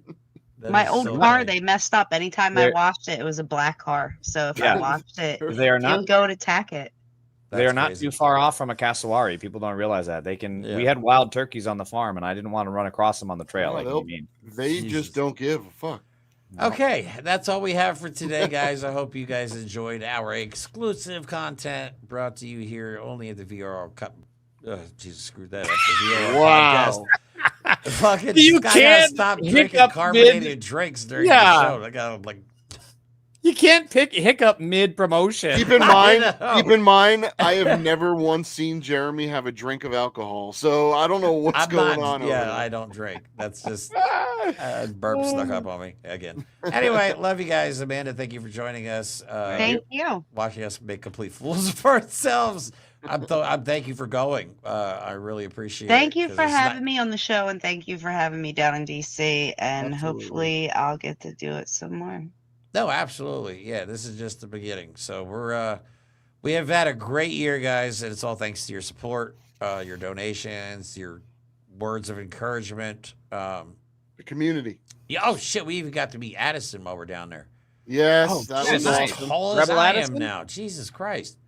Speaker 1: That
Speaker 4: My
Speaker 1: is
Speaker 4: old
Speaker 1: so
Speaker 4: car,
Speaker 1: funny.
Speaker 4: they messed up. Anytime I washed it, it was a black car. So if I
Speaker 2: Yeah.
Speaker 4: washed it,
Speaker 2: They are
Speaker 4: it
Speaker 2: not.
Speaker 4: would go to attack it.
Speaker 2: They are
Speaker 1: That's
Speaker 2: not
Speaker 1: crazy.
Speaker 2: too far off from a cassowary. People don't realize that. They can.
Speaker 1: Yeah.
Speaker 2: We had wild turkeys on the farm, and I didn't want to run across them on the trail.
Speaker 3: No,
Speaker 2: like
Speaker 3: they'll-
Speaker 2: you mean.
Speaker 3: They
Speaker 1: Jesus.
Speaker 3: just don't give a fuck.
Speaker 1: Okay, that's all we have for today, guys. I hope you guys enjoyed our exclusive content brought to you here only at the VRR Cup. Jesus, screwed that up. The VRR
Speaker 3: Wow.
Speaker 1: podcast. Fucking
Speaker 2: You
Speaker 1: I gotta
Speaker 2: can't
Speaker 1: stop
Speaker 2: pick
Speaker 1: drinking
Speaker 2: up
Speaker 1: carbonated
Speaker 2: mid-
Speaker 1: drinks during
Speaker 2: Yeah.
Speaker 1: the show. I gotta like.
Speaker 2: You can't pick hiccup mid promotion.
Speaker 3: Keep in mind, I have never once seen Jeremy have a drink of alcohol, so I don't know what's going on.
Speaker 1: Yeah,
Speaker 3: over there.
Speaker 1: I don't drink. That's just burp snuck up on me again. Anyway, love you guys. Amanda, thank you for joining us.
Speaker 4: Thank you.
Speaker 1: Watching us make complete fools of ourselves. I'm thank you for going. I really appreciate it.
Speaker 4: Thank you for having me on the show, and thank you for having me down in DC. And hopefully, I'll get to do it some more.
Speaker 1: No, absolutely. Yeah, this is just the beginning. So we have had a great year, guys, and it's all thanks to your support, your donations, your words of encouragement.
Speaker 3: The community.
Speaker 1: Yeah. Oh shit, we even got to meet Addison while we're down there.
Speaker 3: Yes, that was
Speaker 1: as
Speaker 3: awesome.
Speaker 1: tall as I am now. Jesus Christ.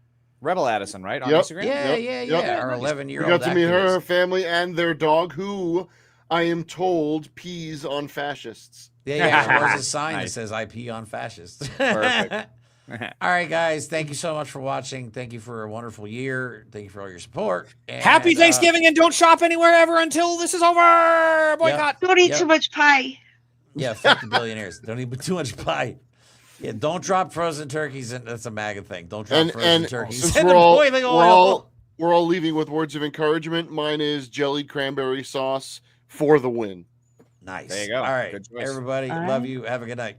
Speaker 2: Rebel Addison, right? On Instagram?
Speaker 1: Yeah. Our 11-year-old.
Speaker 3: We got to meet her family and their dog, who I am told pees on fascists.
Speaker 1: Yeah. There was a sign that says "I pee on fascists."
Speaker 2: Perfect.
Speaker 1: All right, guys. Thank you so much for watching. Thank you for a wonderful year. Thank you for all your support. And,
Speaker 2: Happy Thanksgiving, and don't shop anywhere ever until this is over. Boycott.
Speaker 4: Don't eat too much pie.
Speaker 1: Yeah, fuck the billionaires. Don't eat too much pie. Yeah, don't drop frozen turkeys. And that's a MAGA thing. Don't drop frozen turkeys.
Speaker 3: Since we're all leaving with words of encouragement. Mine is jellied cranberry sauce for the win.
Speaker 1: Nice.
Speaker 2: There you go.
Speaker 1: All right,
Speaker 2: Good choice.
Speaker 1: everybody. Love you. Have a good night.